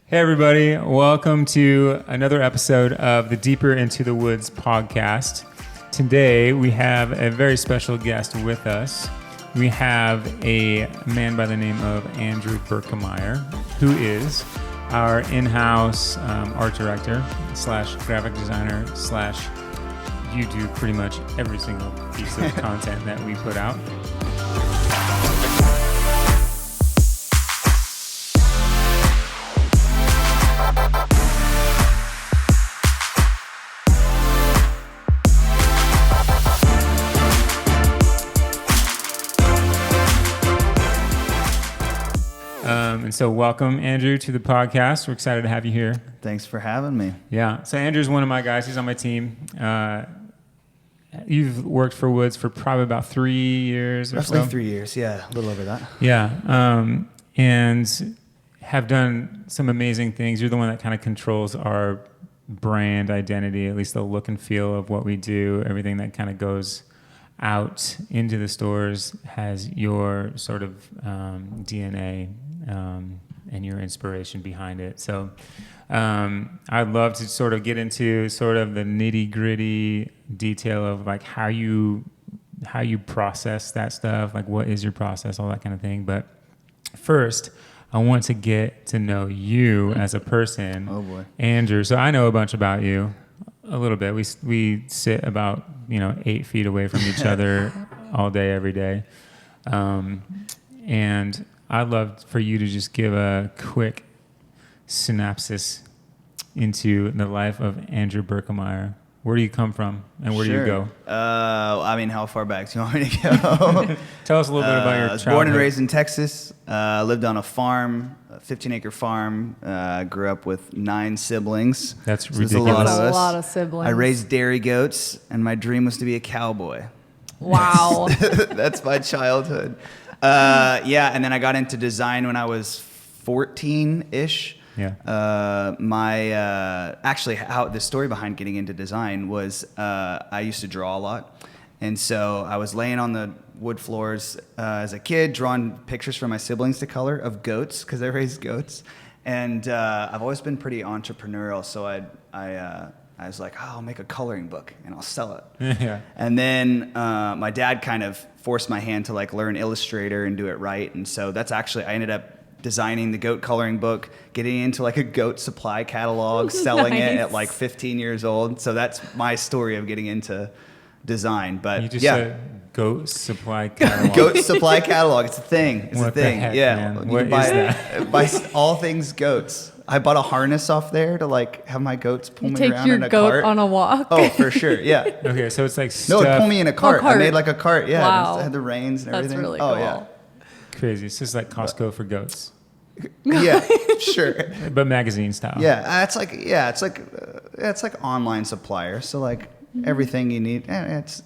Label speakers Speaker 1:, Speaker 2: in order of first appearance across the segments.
Speaker 1: Hey everybody, welcome to another episode of the Deeper Into the Woods podcast. Today we have a very special guest with us. We have a man by the name of Andrew Berkemeyer, who is our in-house art director slash graphic designer slash you do pretty much every single piece of content that we put out. And so welcome, Andrew, to the podcast. We're excited to have you here.
Speaker 2: Thanks for having me.
Speaker 1: Yeah. So Andrew's one of my guys. He's on my team. You've worked for Woods for probably about 3 years or
Speaker 2: Roughly
Speaker 1: so.
Speaker 2: 3 years, yeah, a little over that.
Speaker 1: Yeah. And have done some amazing things. You're the one that kind of controls our brand identity, at least the look and feel of what we do. Everything that kind of goes out into the stores has your sort of DNA and your inspiration behind it. So I'd love to sort of get into sort of the nitty gritty detail of like how you process that stuff, like what is your process, all that kind of thing. But first, I want to get to know you as a person.
Speaker 2: Oh boy,
Speaker 1: Andrew. So I know a bunch about you, a little bit. We sit about 8 feet away from each other all day, every day, and I'd love for you to just give a quick synopsis into the life of Andrew Berkemeyer. Where do you come from, and where do you go?
Speaker 2: How far back do you want me to go?
Speaker 1: Tell us a little bit about your childhood.
Speaker 2: I was born and raised in Texas. Lived on a farm, a 15-acre farm. Grew up with 9 siblings.
Speaker 1: That's
Speaker 2: so
Speaker 1: ridiculous.
Speaker 2: There's
Speaker 3: a lot of siblings.
Speaker 2: I raised dairy goats, and my dream was to be a cowboy.
Speaker 3: Wow.
Speaker 2: That's my childhood. And then I got into design when I was 14-ish.
Speaker 1: Yeah.
Speaker 2: How the story behind getting into design was I used to draw a lot, and so I was laying on the wood floors as a kid, drawing pictures for my siblings to color of goats because I raised goats, and I've always been pretty entrepreneurial. So I was like, I'll make a coloring book and I'll sell it.
Speaker 1: Yeah.
Speaker 2: And then my dad kind of forced my hand to like learn Illustrator and do it right, and so that's actually I ended up designing the goat coloring book, getting into like a goat supply catalog, selling it at like 15 years old. So that's my story of getting into design. But
Speaker 1: You just said goat supply catalog.
Speaker 2: Goat supply catalog. It's a thing. It's
Speaker 1: What
Speaker 2: a thing.
Speaker 1: the heck,
Speaker 2: yeah.
Speaker 1: man?
Speaker 2: You
Speaker 1: What
Speaker 2: can buy,
Speaker 1: is that?
Speaker 2: buy all things goats. I bought a harness off there to like have my goats pull me
Speaker 3: Take
Speaker 2: around
Speaker 3: your
Speaker 2: in a
Speaker 3: goat
Speaker 2: cart.
Speaker 3: on a walk.
Speaker 2: Oh, for sure. Yeah.
Speaker 1: Okay, so it's like
Speaker 2: No,
Speaker 1: stuff.
Speaker 2: it pulled me in a cart.
Speaker 3: cart.
Speaker 2: I made like a cart. Yeah.
Speaker 3: Wow.
Speaker 2: It had the reins and everything.
Speaker 3: That's really
Speaker 2: Oh,
Speaker 3: cool.
Speaker 2: yeah.
Speaker 1: Crazy. It's just like Costco for goats,
Speaker 2: Yeah, sure.
Speaker 1: but magazine style.
Speaker 2: Yeah, it's like online supplier. So like everything you need, it's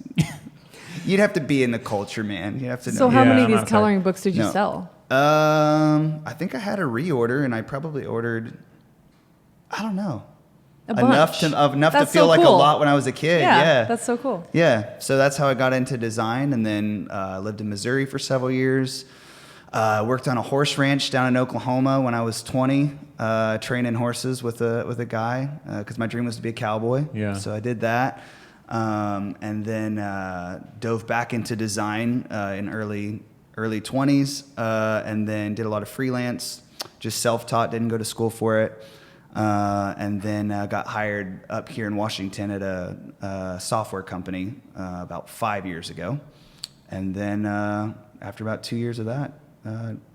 Speaker 2: you'd have to be in the culture, man. You have to know.
Speaker 3: So how
Speaker 1: Yeah,
Speaker 3: many
Speaker 1: I'm
Speaker 3: of these
Speaker 1: outside.
Speaker 3: coloring books did you
Speaker 2: No.
Speaker 3: sell?
Speaker 2: I think I had a reorder, and I probably ordered, I don't know,
Speaker 3: A
Speaker 2: enough
Speaker 3: bunch.
Speaker 2: to
Speaker 3: That's
Speaker 2: feel
Speaker 3: so
Speaker 2: like a
Speaker 3: cool.
Speaker 2: lot when I was a kid. Yeah,
Speaker 3: That's so cool.
Speaker 2: Yeah, so that's how I got into design, and then lived in Missouri for several years. Worked on a horse ranch down in Oklahoma when I was 20, training horses with a guy because my dream was to be a cowboy.
Speaker 1: Yeah.
Speaker 2: So I did that, and then dove back into design in early 20s, and then did a lot of freelance, just self-taught, didn't go to school for it. And then got hired up here in Washington at a software company about 5 years ago. And then after about 2 years of that,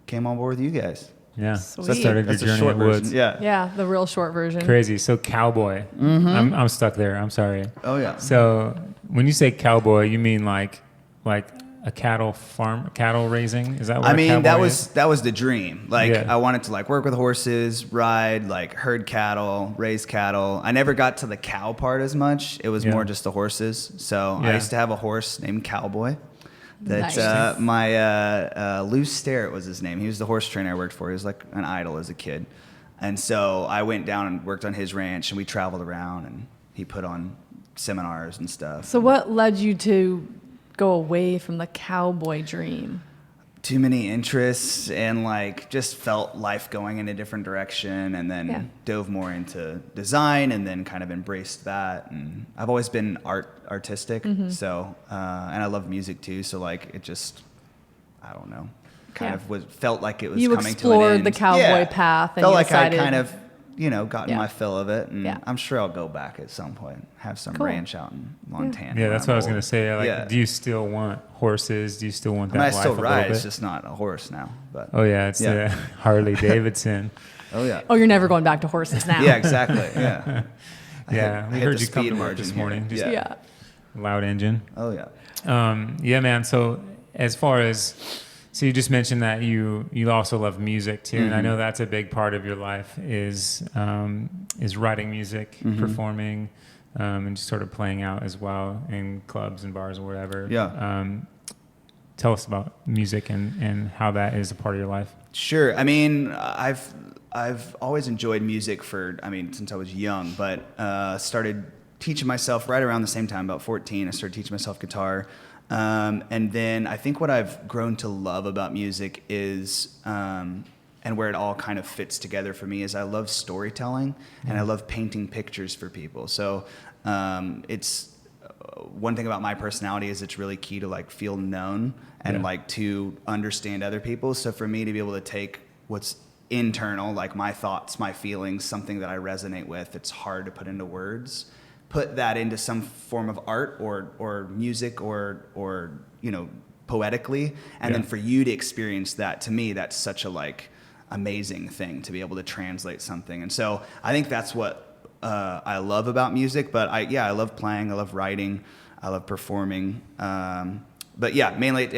Speaker 2: came on board with you guys.
Speaker 1: Yeah.
Speaker 3: Sweet.
Speaker 1: So that started
Speaker 2: That's
Speaker 1: your
Speaker 2: a
Speaker 1: journey
Speaker 2: short
Speaker 1: at Woods.
Speaker 2: version. Yeah.
Speaker 3: Yeah, the real short version.
Speaker 1: Crazy. So cowboy. Mm-hmm. I'm stuck there. I'm sorry.
Speaker 2: Oh, yeah.
Speaker 1: So when you say cowboy, you mean like a cattle farm, cattle raising? Is that what
Speaker 2: I
Speaker 1: a
Speaker 2: mean,
Speaker 1: cowboy is?
Speaker 2: that was the dream. Like,
Speaker 1: Yeah.
Speaker 2: I wanted to like work with horses, ride, like herd cattle, raise cattle. I never got to the cow part as much. It was
Speaker 1: Yeah.
Speaker 2: more just the horses. So
Speaker 1: Yeah.
Speaker 2: I used to have a horse named Cowboy. That
Speaker 3: Nice.
Speaker 2: my Lou Sterrett was his name. He was the horse trainer I worked for. He was like an idol as a kid. And so I went down and worked on his ranch, and we traveled around, and he put on seminars and stuff.
Speaker 3: So what led you to go away from the cowboy dream?
Speaker 2: too many interests and like just felt life going in a different direction, and then dove more into design and then kind of embraced that. And I've always been artistic, so and I love music too, so like it just, I don't know, kind of felt like it was
Speaker 3: you
Speaker 2: coming to an
Speaker 3: explored
Speaker 2: end.
Speaker 3: the cowboy path and
Speaker 2: felt
Speaker 3: you
Speaker 2: like
Speaker 3: decided,
Speaker 2: I kind of gotten my fill of it, and
Speaker 3: Yeah.
Speaker 2: I'm sure I'll go back at some point, have some
Speaker 3: Cool.
Speaker 2: ranch out in Montana.
Speaker 1: Yeah, that's
Speaker 2: when
Speaker 1: what I
Speaker 2: I'm
Speaker 1: was going
Speaker 2: old.
Speaker 1: to say. Like,
Speaker 2: Yeah.
Speaker 1: do you still want horses? Do you still want
Speaker 2: I
Speaker 1: that
Speaker 2: mean, I
Speaker 1: life
Speaker 2: still
Speaker 1: a
Speaker 2: ride.
Speaker 1: little
Speaker 2: It's
Speaker 1: bit?
Speaker 2: just not a horse now. But
Speaker 1: Oh yeah, it's the Harley Davidson.
Speaker 2: oh yeah,
Speaker 3: oh, you're never going back to horses now.
Speaker 2: yeah, exactly. Yeah,
Speaker 1: Yeah,
Speaker 2: I
Speaker 1: we
Speaker 2: hit
Speaker 1: heard
Speaker 2: the
Speaker 1: you come
Speaker 2: speed
Speaker 1: to work
Speaker 2: margin
Speaker 1: this
Speaker 2: here.
Speaker 1: morning. Just
Speaker 3: Yeah.
Speaker 1: loud engine.
Speaker 2: Oh yeah.
Speaker 1: Yeah, man. So as far as, so you just mentioned that you also love music too, and I know that's a big part of your life is writing music, performing, and just sort of playing out as well in clubs and bars or whatever.
Speaker 2: Yeah.
Speaker 1: Tell us about music and how that is a part of your life.
Speaker 2: Sure. I mean, I've always enjoyed music since I was young, but started teaching myself right around the same time, about 14. I started teaching myself guitar. And then I think what I've grown to love about music is, and where it all kind of fits together for me, is I love storytelling and I love painting pictures for people. So it's one thing about my personality is it's really key to like feel known and like to understand other people. So for me to be able to take what's internal, like my thoughts, my feelings, something that I resonate with, it's hard to put into words, put that into some form of art or music or poetically, and then for you to experience that, to me that's such a like amazing thing to be able to translate something. And so I think that's what I love about music. But I love playing, I love writing, I love performing, but yeah, mainly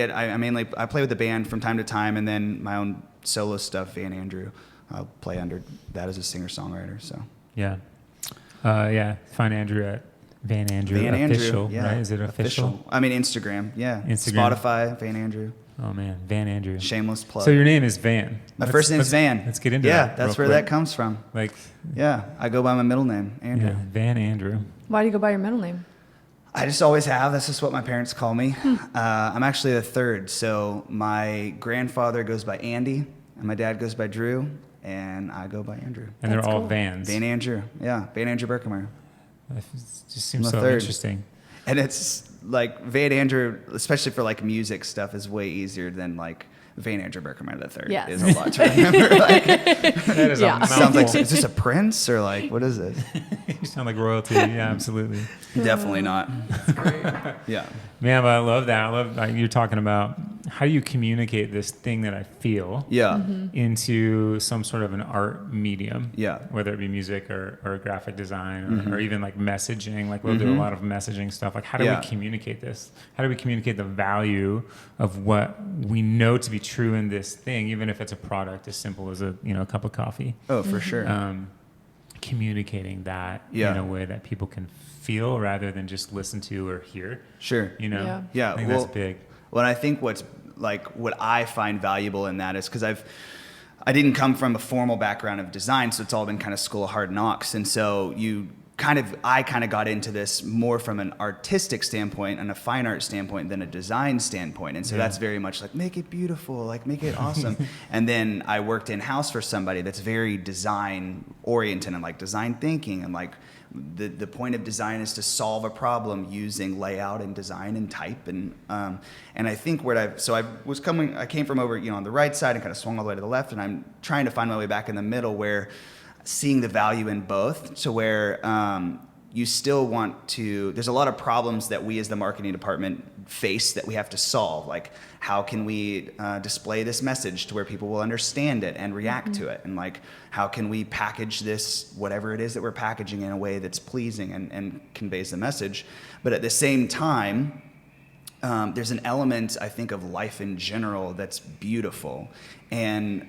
Speaker 2: I play with the band from time to time, and then my own solo stuff, Van Andrew, I'll play under that as a singer-songwriter. So
Speaker 1: Find Andrew at Van Andrew Official, right? Is it official?
Speaker 2: I mean, Instagram,
Speaker 1: Instagram.
Speaker 2: Spotify, Van Andrew.
Speaker 1: Oh man, Van Andrew.
Speaker 2: Shameless plug.
Speaker 1: So your name is Van.
Speaker 2: My first name's Van.
Speaker 1: Let's get into that.
Speaker 2: Yeah, that's
Speaker 1: real
Speaker 2: where
Speaker 1: quick.
Speaker 2: that comes from.
Speaker 1: Like,
Speaker 2: Yeah, I go by my middle name, Andrew.
Speaker 1: yeah, Van Andrew.
Speaker 3: Why do you go by your middle name?
Speaker 2: I just always have. That's just what my parents call me. I'm actually the third. So my grandfather goes by Andy, and my dad goes by Drew, and I go by Andrew.
Speaker 1: And
Speaker 3: That's
Speaker 1: they're all
Speaker 3: cool.
Speaker 1: Vans.
Speaker 2: Van Andrew. Yeah, Van Andrew Berkemeyer.
Speaker 1: It just seems
Speaker 2: I'm
Speaker 1: so
Speaker 2: the third.
Speaker 1: interesting.
Speaker 2: And it's like Van Andrew, especially for like music stuff, is way easier than like Van Andrew Berkemeyer the third.
Speaker 3: Yes.
Speaker 2: Is a lot to remember. Like,
Speaker 1: That is
Speaker 3: Yeah.
Speaker 1: a
Speaker 2: sounds like,
Speaker 1: mouthful.
Speaker 2: is this a prince or like, what is it?
Speaker 1: You sound like royalty. Yeah, absolutely.
Speaker 2: Definitely not. Yeah.
Speaker 1: Man, but I love that. I love like, you're talking about how do you communicate this thing that I feel
Speaker 2: Yeah.
Speaker 1: into some sort of an art medium.
Speaker 2: Yeah.
Speaker 1: Whether it be music or graphic design or even like messaging. Like we'll do a lot of messaging stuff. Like how do we communicate this? How do we communicate the value of what we know to be true in this thing, even if it's a product as simple as a cup of coffee?
Speaker 2: Oh, for sure.
Speaker 1: Communicating that in a way that people can feel rather than just listen to or hear.
Speaker 2: Sure. Yeah.
Speaker 1: I think
Speaker 2: Well,
Speaker 1: that's big.
Speaker 2: Well, I think what I find valuable in that is because I didn't come from a formal background of design, so it's all been kind of school of hard knocks. And so I kind of got into this more from an artistic standpoint and a fine art standpoint than a design standpoint. And so that's very much like, make it beautiful, like make it awesome. And then I worked in-house for somebody that's very design oriented and like design thinking, and like the point of design is to solve a problem using layout and design and type. And I think I came from over, on the right side and kind of swung all the way to the left, and I'm trying to find my way back in the middle where seeing the value in both, to where you still want to, there's a lot of problems that we as the marketing department face that we have to solve. Like, how can we display this message to where people will understand it and react to it? And like, how can we package this, whatever it is that we're packaging, in a way that's pleasing and conveys the message? But at the same time, there's an element, I think, of life in general that's beautiful. And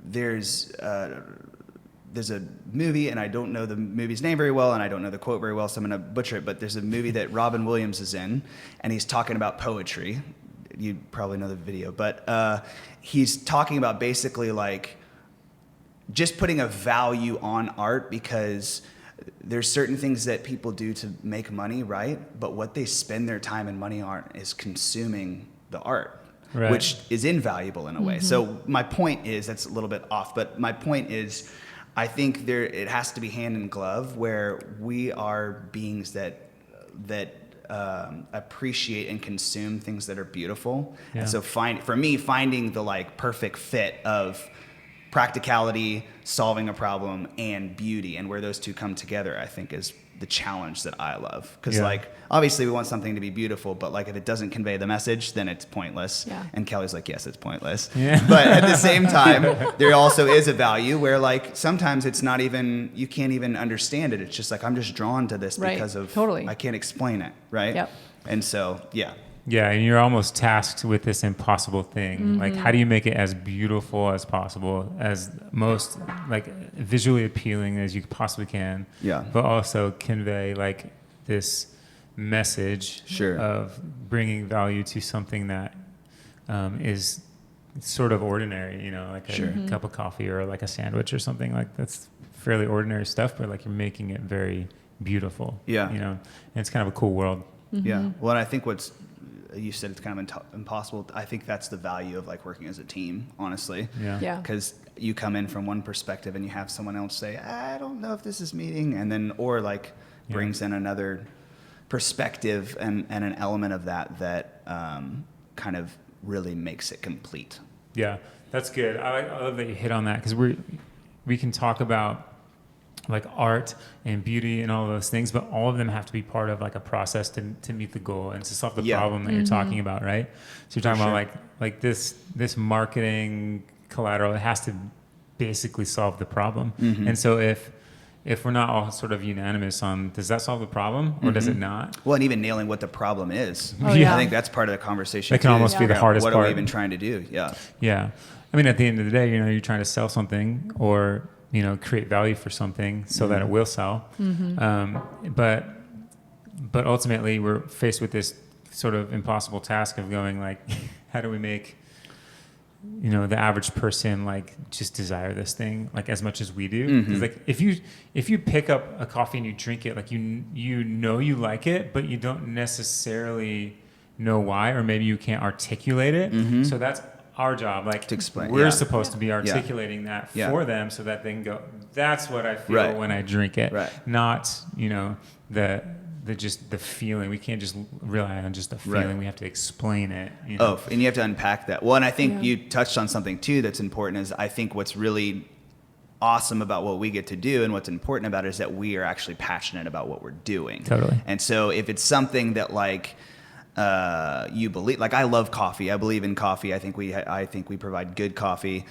Speaker 2: there's a movie, and I don't know the movie's name very well, and I don't know the quote very well, so I'm going to butcher it, but there's a movie that Robin Williams is in, and he's talking about poetry. You probably know the video, but he's talking about basically like just putting a value on art, because there's certain things that people do to make money, right? But what they spend their time and money on is consuming the art,
Speaker 1: Right.
Speaker 2: which is invaluable in a way. So my point is, that's a little bit off, but my point is, I think it has to be hand in glove, where we are beings that appreciate and consume things that are beautiful.
Speaker 1: Yeah.
Speaker 2: And so finding the like perfect fit of practicality, solving a problem, and beauty, and where those two come together, I think is the challenge that I love. Because
Speaker 1: Yeah.
Speaker 2: like, obviously we want something to be beautiful, but like if it doesn't convey the message, then it's pointless.
Speaker 3: Yeah.
Speaker 2: And Kelly's like, yes, it's pointless.
Speaker 1: Yeah.
Speaker 2: But at the same time, there also is a value where like sometimes it's not even, you can't even understand it. It's just like, I'm just drawn to this
Speaker 3: Right.
Speaker 2: because of,
Speaker 3: Totally.
Speaker 2: I can't explain it. Right.
Speaker 3: Yep.
Speaker 2: And so, yeah.
Speaker 1: Yeah, and you're almost tasked with this impossible thing. Like, how do you make it as beautiful as possible, as most like visually appealing as you possibly can?
Speaker 2: Yeah.
Speaker 1: But also convey like this message
Speaker 2: Sure.
Speaker 1: of bringing value to something that is sort of ordinary. You know, like a
Speaker 2: Sure.
Speaker 1: cup of coffee or like a sandwich or something like that's fairly ordinary stuff, but like you're making it very beautiful.
Speaker 2: Yeah.
Speaker 1: You know, and it's kind of a cool world.
Speaker 2: Yeah. Well, and I think you said it's kind of impossible. I think that's the value of like working as a team, honestly.
Speaker 1: Yeah.
Speaker 3: Yeah.
Speaker 2: Because you come in from one perspective and you have someone else say, I don't know if this is meeting. And then, or like brings in another perspective and an element of that kind of really makes it complete.
Speaker 1: Yeah, that's good. I love that you hit on that, because we can talk about like art and beauty and all those things, but all of them have to be part of like a process to meet the goal and to solve the problem that you're talking about, right? So you're talking about like this marketing collateral, it has to basically solve the problem. And so if we're not all sort of unanimous on, does that solve the problem or does it not?
Speaker 2: Well, and even nailing what the problem is.
Speaker 3: Oh, yeah.
Speaker 2: I think that's part of the conversation.
Speaker 1: That can
Speaker 2: too,
Speaker 1: almost
Speaker 2: is
Speaker 1: be the
Speaker 2: figure out
Speaker 1: hardest
Speaker 2: what
Speaker 1: part.
Speaker 2: are we even trying to do? Yeah.
Speaker 1: Yeah. I mean, at the end of the day, you know, you're trying to sell something or, you know, create value for something so that it will sell. But ultimately we're faced with this sort of impossible task of going like, how do we make, you know, the average person like just desire this thing like as much as we do? Because like if you pick up a coffee and you drink it, like you know you like it, but you don't necessarily know why, or maybe you can't articulate it. So that's our job, like
Speaker 2: to explain.
Speaker 1: We're supposed to be articulating that
Speaker 2: Yeah.
Speaker 1: for them so that they can go, that's what I feel
Speaker 2: Right.
Speaker 1: when I drink it.
Speaker 2: Right.
Speaker 1: Not, you know, the just the feeling. We can't just rely on just the feeling.
Speaker 2: Right.
Speaker 1: We have to explain it. You know?
Speaker 2: Oh, and you have to unpack that. Well, and I think
Speaker 3: Yeah.
Speaker 2: you touched on something too that's important, is I think what's really awesome about what we get to do and what's important about it is that we are actually passionate about what we're doing.
Speaker 1: Totally.
Speaker 2: And so if it's something that like you believe, like I love coffee. I believe in coffee. I think we provide good coffee.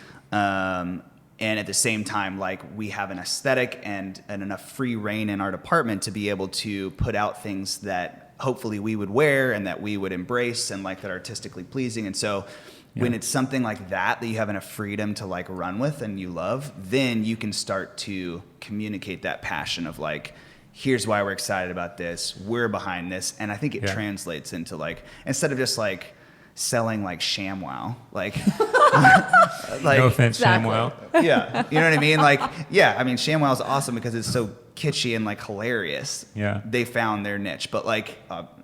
Speaker 2: And at the same time, like we have an aesthetic and enough free reign in our department to be able to put out things that hopefully we would wear and that we would embrace and like that are artistically pleasing. And so when it's something like that you have enough freedom to like run with and you love, then you can start to communicate that passion of like, here's why we're excited about this. We're behind this. And I think it translates into like, instead of just like selling like ShamWow, like,
Speaker 1: No offense,
Speaker 3: Exactly.
Speaker 1: Samuel.
Speaker 2: yeah, you know what I mean? Like, yeah, I mean, ShamWow is awesome because it's so kitschy and like hilarious.
Speaker 1: Yeah.
Speaker 2: They found their niche, but like,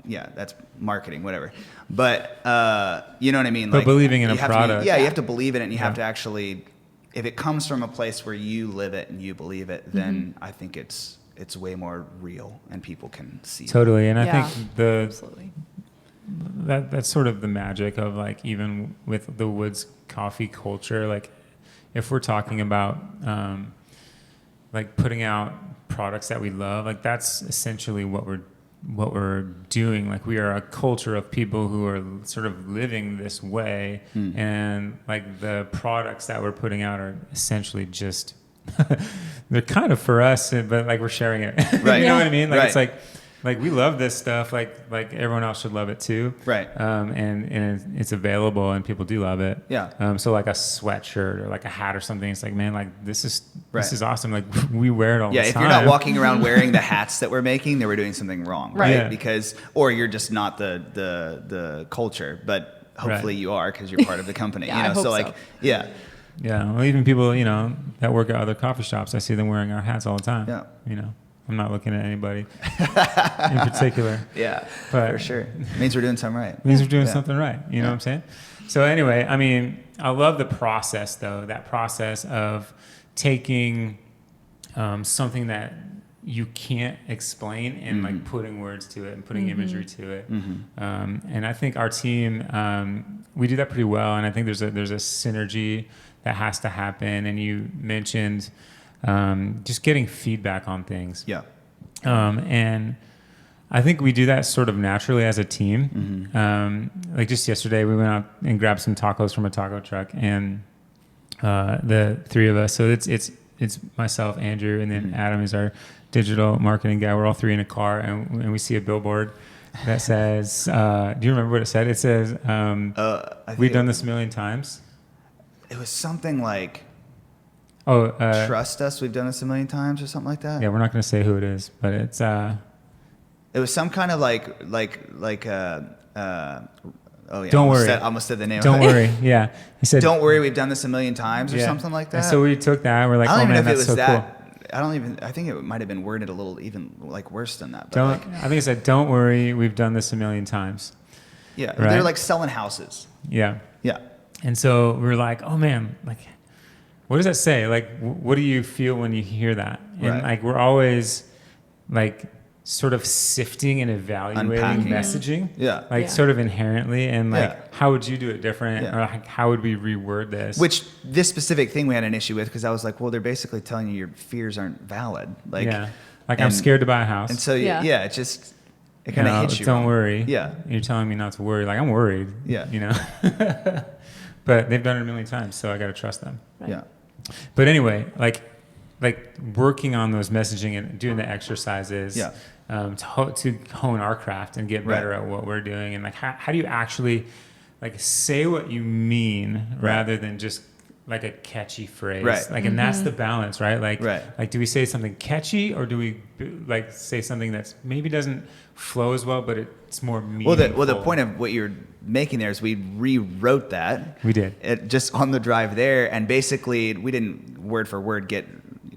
Speaker 2: yeah, that's marketing, whatever. But, you know what I mean?
Speaker 1: But
Speaker 2: Like,
Speaker 1: believing in
Speaker 2: you
Speaker 1: a
Speaker 2: have to
Speaker 1: product.
Speaker 2: you have to believe in it and you have to actually, if it comes from a place where you live it and you believe it, then I think it's way more real and people can see it.
Speaker 1: Totally. And I
Speaker 3: Yeah.
Speaker 1: think
Speaker 3: Absolutely.
Speaker 1: that's sort of the magic of like, even with the Woods coffee culture, like if we're talking about like putting out products that we love, like that's essentially what we're doing. Like we are a culture of people who are sort of living this way, and like the products that we're putting out are essentially just they're kind of for us, but like we're sharing it.
Speaker 2: Right.
Speaker 1: You know what I mean? Like
Speaker 2: Right.
Speaker 1: it's like we love this stuff. Like everyone else should love it too.
Speaker 2: Right.
Speaker 1: And it's available and people do love it.
Speaker 2: Yeah.
Speaker 1: So like a sweatshirt or like a hat or something, it's like, man, like this is
Speaker 2: Right.
Speaker 1: awesome. Like we wear it all
Speaker 2: Yeah,
Speaker 1: the
Speaker 2: if
Speaker 1: time.
Speaker 2: you're not walking around wearing the hats that we're making, then we're doing something wrong, right?
Speaker 3: Right.
Speaker 1: Yeah.
Speaker 2: Because, or you're just not the culture, but hopefully
Speaker 1: Right.
Speaker 2: you are because you're part of the company.
Speaker 3: Yeah,
Speaker 2: you know,
Speaker 3: I hope
Speaker 2: so like,
Speaker 3: so.
Speaker 2: yeah,
Speaker 1: Yeah. Well, even people, you know, that work at other coffee shops, I see them wearing our hats all the time.
Speaker 2: Yeah.
Speaker 1: You know. I'm not looking at anybody in particular.
Speaker 2: Yeah,
Speaker 1: But
Speaker 2: for sure. It means we're doing something right.
Speaker 1: It means we're doing
Speaker 2: Yeah.
Speaker 1: something right. You know what I'm saying? So anyway, I mean, I love the process though. That process of taking something that you can't explain and like putting words to it and putting imagery to it. And I think our team, we do that pretty well. And I think there's a synergy that has to happen. And you mentioned just getting feedback on things.
Speaker 2: Yeah.
Speaker 1: And I think we do that sort of naturally as a team. Like just yesterday, we went out and grabbed some tacos from a taco truck, and the three of us. So it's myself, Andrew, and then Adam is our digital marketing guy. We're all three in a car, and we see a billboard that says, "Do you remember what it said?" It says,
Speaker 2: I think
Speaker 1: "We've done this a million times."
Speaker 2: It was something like,
Speaker 1: Oh,
Speaker 2: trust us, we've done this a million times, or something like that.
Speaker 1: yeah, we're not going to say who it is, but it's.
Speaker 2: It was some kind of like oh yeah.
Speaker 1: Don't worry.
Speaker 2: I almost said the name.
Speaker 1: Don't worry. Yeah, he said.
Speaker 2: Don't worry, we've done this a million times, or
Speaker 1: Yeah.
Speaker 2: something like that.
Speaker 1: And so we took that. And we're like,
Speaker 2: I don't
Speaker 1: oh
Speaker 2: even
Speaker 1: man,
Speaker 2: know if it
Speaker 1: that's
Speaker 2: was
Speaker 1: so
Speaker 2: that.
Speaker 1: cool.
Speaker 2: I think it might have been worded a little even like worse than that. But
Speaker 1: Don't.
Speaker 2: like,
Speaker 1: I think it said, "Don't worry, we've done this a million times."
Speaker 2: yeah,
Speaker 1: Right.
Speaker 2: they're like selling houses.
Speaker 1: Yeah.
Speaker 2: Yeah.
Speaker 1: And so we were like, oh man, like, what does that say? Like, what do you feel when you hear that? And
Speaker 2: Right.
Speaker 1: like, we're always like sort of sifting and evaluating
Speaker 2: Unpacking.
Speaker 1: messaging.
Speaker 2: Yeah.
Speaker 1: Like
Speaker 3: Yeah.
Speaker 1: sort of inherently. And like,
Speaker 2: Yeah.
Speaker 1: how would you do it different?
Speaker 2: Yeah.
Speaker 1: Or like, how would we reword this?
Speaker 2: Which this specific thing we had an issue with, because I was like, well, they're basically telling you your fears aren't valid. Like,
Speaker 1: yeah. Like, I'm
Speaker 2: and-
Speaker 1: scared to buy a house.
Speaker 2: And so
Speaker 3: Yeah.
Speaker 2: yeah, it just it kind of hits you.
Speaker 1: Don't
Speaker 2: wrong.
Speaker 1: worry.
Speaker 2: Yeah.
Speaker 1: You're telling me not to worry. Like, I'm worried.
Speaker 2: Yeah.
Speaker 1: You know? But they've done it a million times, so I got to trust them.
Speaker 3: Right.
Speaker 2: Yeah.
Speaker 1: But anyway, like working on those messaging and doing the exercises
Speaker 2: Yeah.
Speaker 1: to hone our craft and get better
Speaker 2: Right.
Speaker 1: at what we're doing. And like, how do you actually like say what you mean rather than just like a catchy phrase?
Speaker 2: Right.
Speaker 1: Like, and that's the balance, right? Like,
Speaker 2: Right.
Speaker 1: like, do we say something catchy or do we like say something that's maybe doesn't flow as well, but it's more meaningful?
Speaker 2: Well, the point of what you're making there is we rewrote that.
Speaker 1: We did.
Speaker 2: Just on the drive there, and basically we didn't word for word get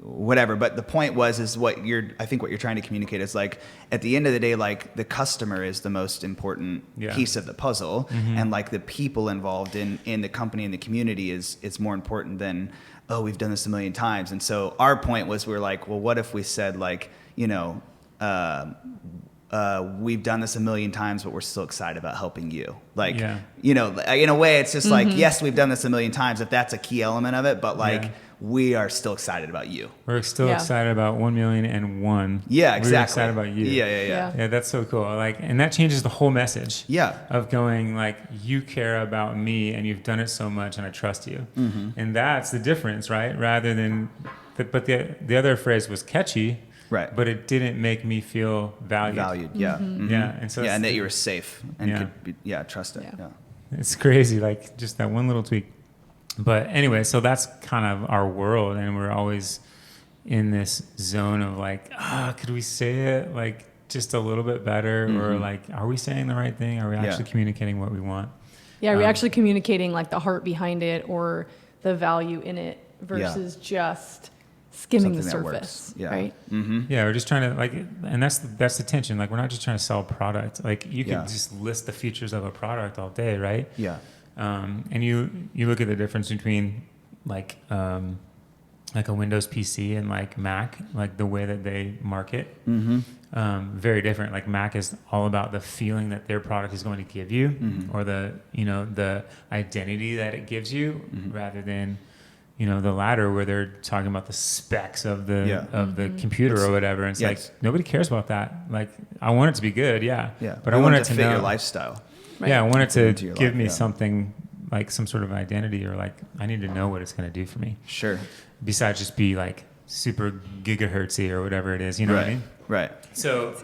Speaker 2: whatever. But the point is I think what you're trying to communicate is like at the end of the day, like the customer is the most important piece of the puzzle, and like the people involved in the company and the community is more important than, oh, we've done this a million times. And so our point was, we were like, well, what if we said like, you know, we've done this a million times, but we're still excited about helping you. Like,
Speaker 1: Yeah.
Speaker 2: you know, in a way, it's just like, yes, we've done this a million times, if that's a key element of it, but like,
Speaker 1: Yeah.
Speaker 2: we are still excited about you.
Speaker 1: We're still
Speaker 3: Yeah.
Speaker 1: excited about 1,000,001.
Speaker 2: Yeah, exactly.
Speaker 1: We're excited about you.
Speaker 2: Yeah.
Speaker 1: Yeah, that's so cool. Like, and that changes the whole message.
Speaker 2: Yeah.
Speaker 1: Of going like, you care about me, and you've done it so much, and I trust you. And that's the difference, right? Rather than, but the other phrase was catchy,
Speaker 2: Right.
Speaker 1: but it didn't make me feel valued.
Speaker 2: Yeah. Mhm.
Speaker 1: Yeah, and so
Speaker 2: yeah,
Speaker 1: it's-
Speaker 2: and that you were safe and
Speaker 1: Yeah.
Speaker 2: could be, trust it.
Speaker 3: Yeah.
Speaker 2: Yeah.
Speaker 1: It's crazy, like just that one little tweak. But anyway, so that's kind of our world, and we're always in this zone of like, could we say it like just a little bit better, or like, are we saying the right thing? Are we actually communicating what we want?
Speaker 3: Yeah, are we actually communicating like the heart behind it or the value in it versus just skimming the
Speaker 2: Something that
Speaker 3: surface,
Speaker 2: works. Yeah.
Speaker 3: right?
Speaker 1: Yeah, we're just trying to like, and that's the tension. Like, we're not just trying to sell a product. Like, you can
Speaker 2: Yeah.
Speaker 1: just list the features of a product all day, right?
Speaker 2: Yeah.
Speaker 1: And you look at the difference between like a Windows PC and like Mac, like the way that they market, very different. Like, Mac is all about the feeling that their product is going to give you, or the identity that it gives you, rather than the latter, where they're talking about the specs of the computer or whatever. And it's like, nobody cares about that. Like, I want it to be good, but I
Speaker 2: We
Speaker 1: want
Speaker 2: want
Speaker 1: it to
Speaker 2: fit
Speaker 1: know
Speaker 2: your lifestyle.
Speaker 3: Right.
Speaker 1: Yeah, I want it to
Speaker 2: Into your
Speaker 1: give
Speaker 2: life,
Speaker 1: me
Speaker 2: yeah.
Speaker 1: something, like some sort of identity, or like I need to know what it's going to do for me.
Speaker 2: Sure.
Speaker 1: Besides just be like super gigahertzy or whatever it is, you know what I mean?
Speaker 2: Right.
Speaker 1: So,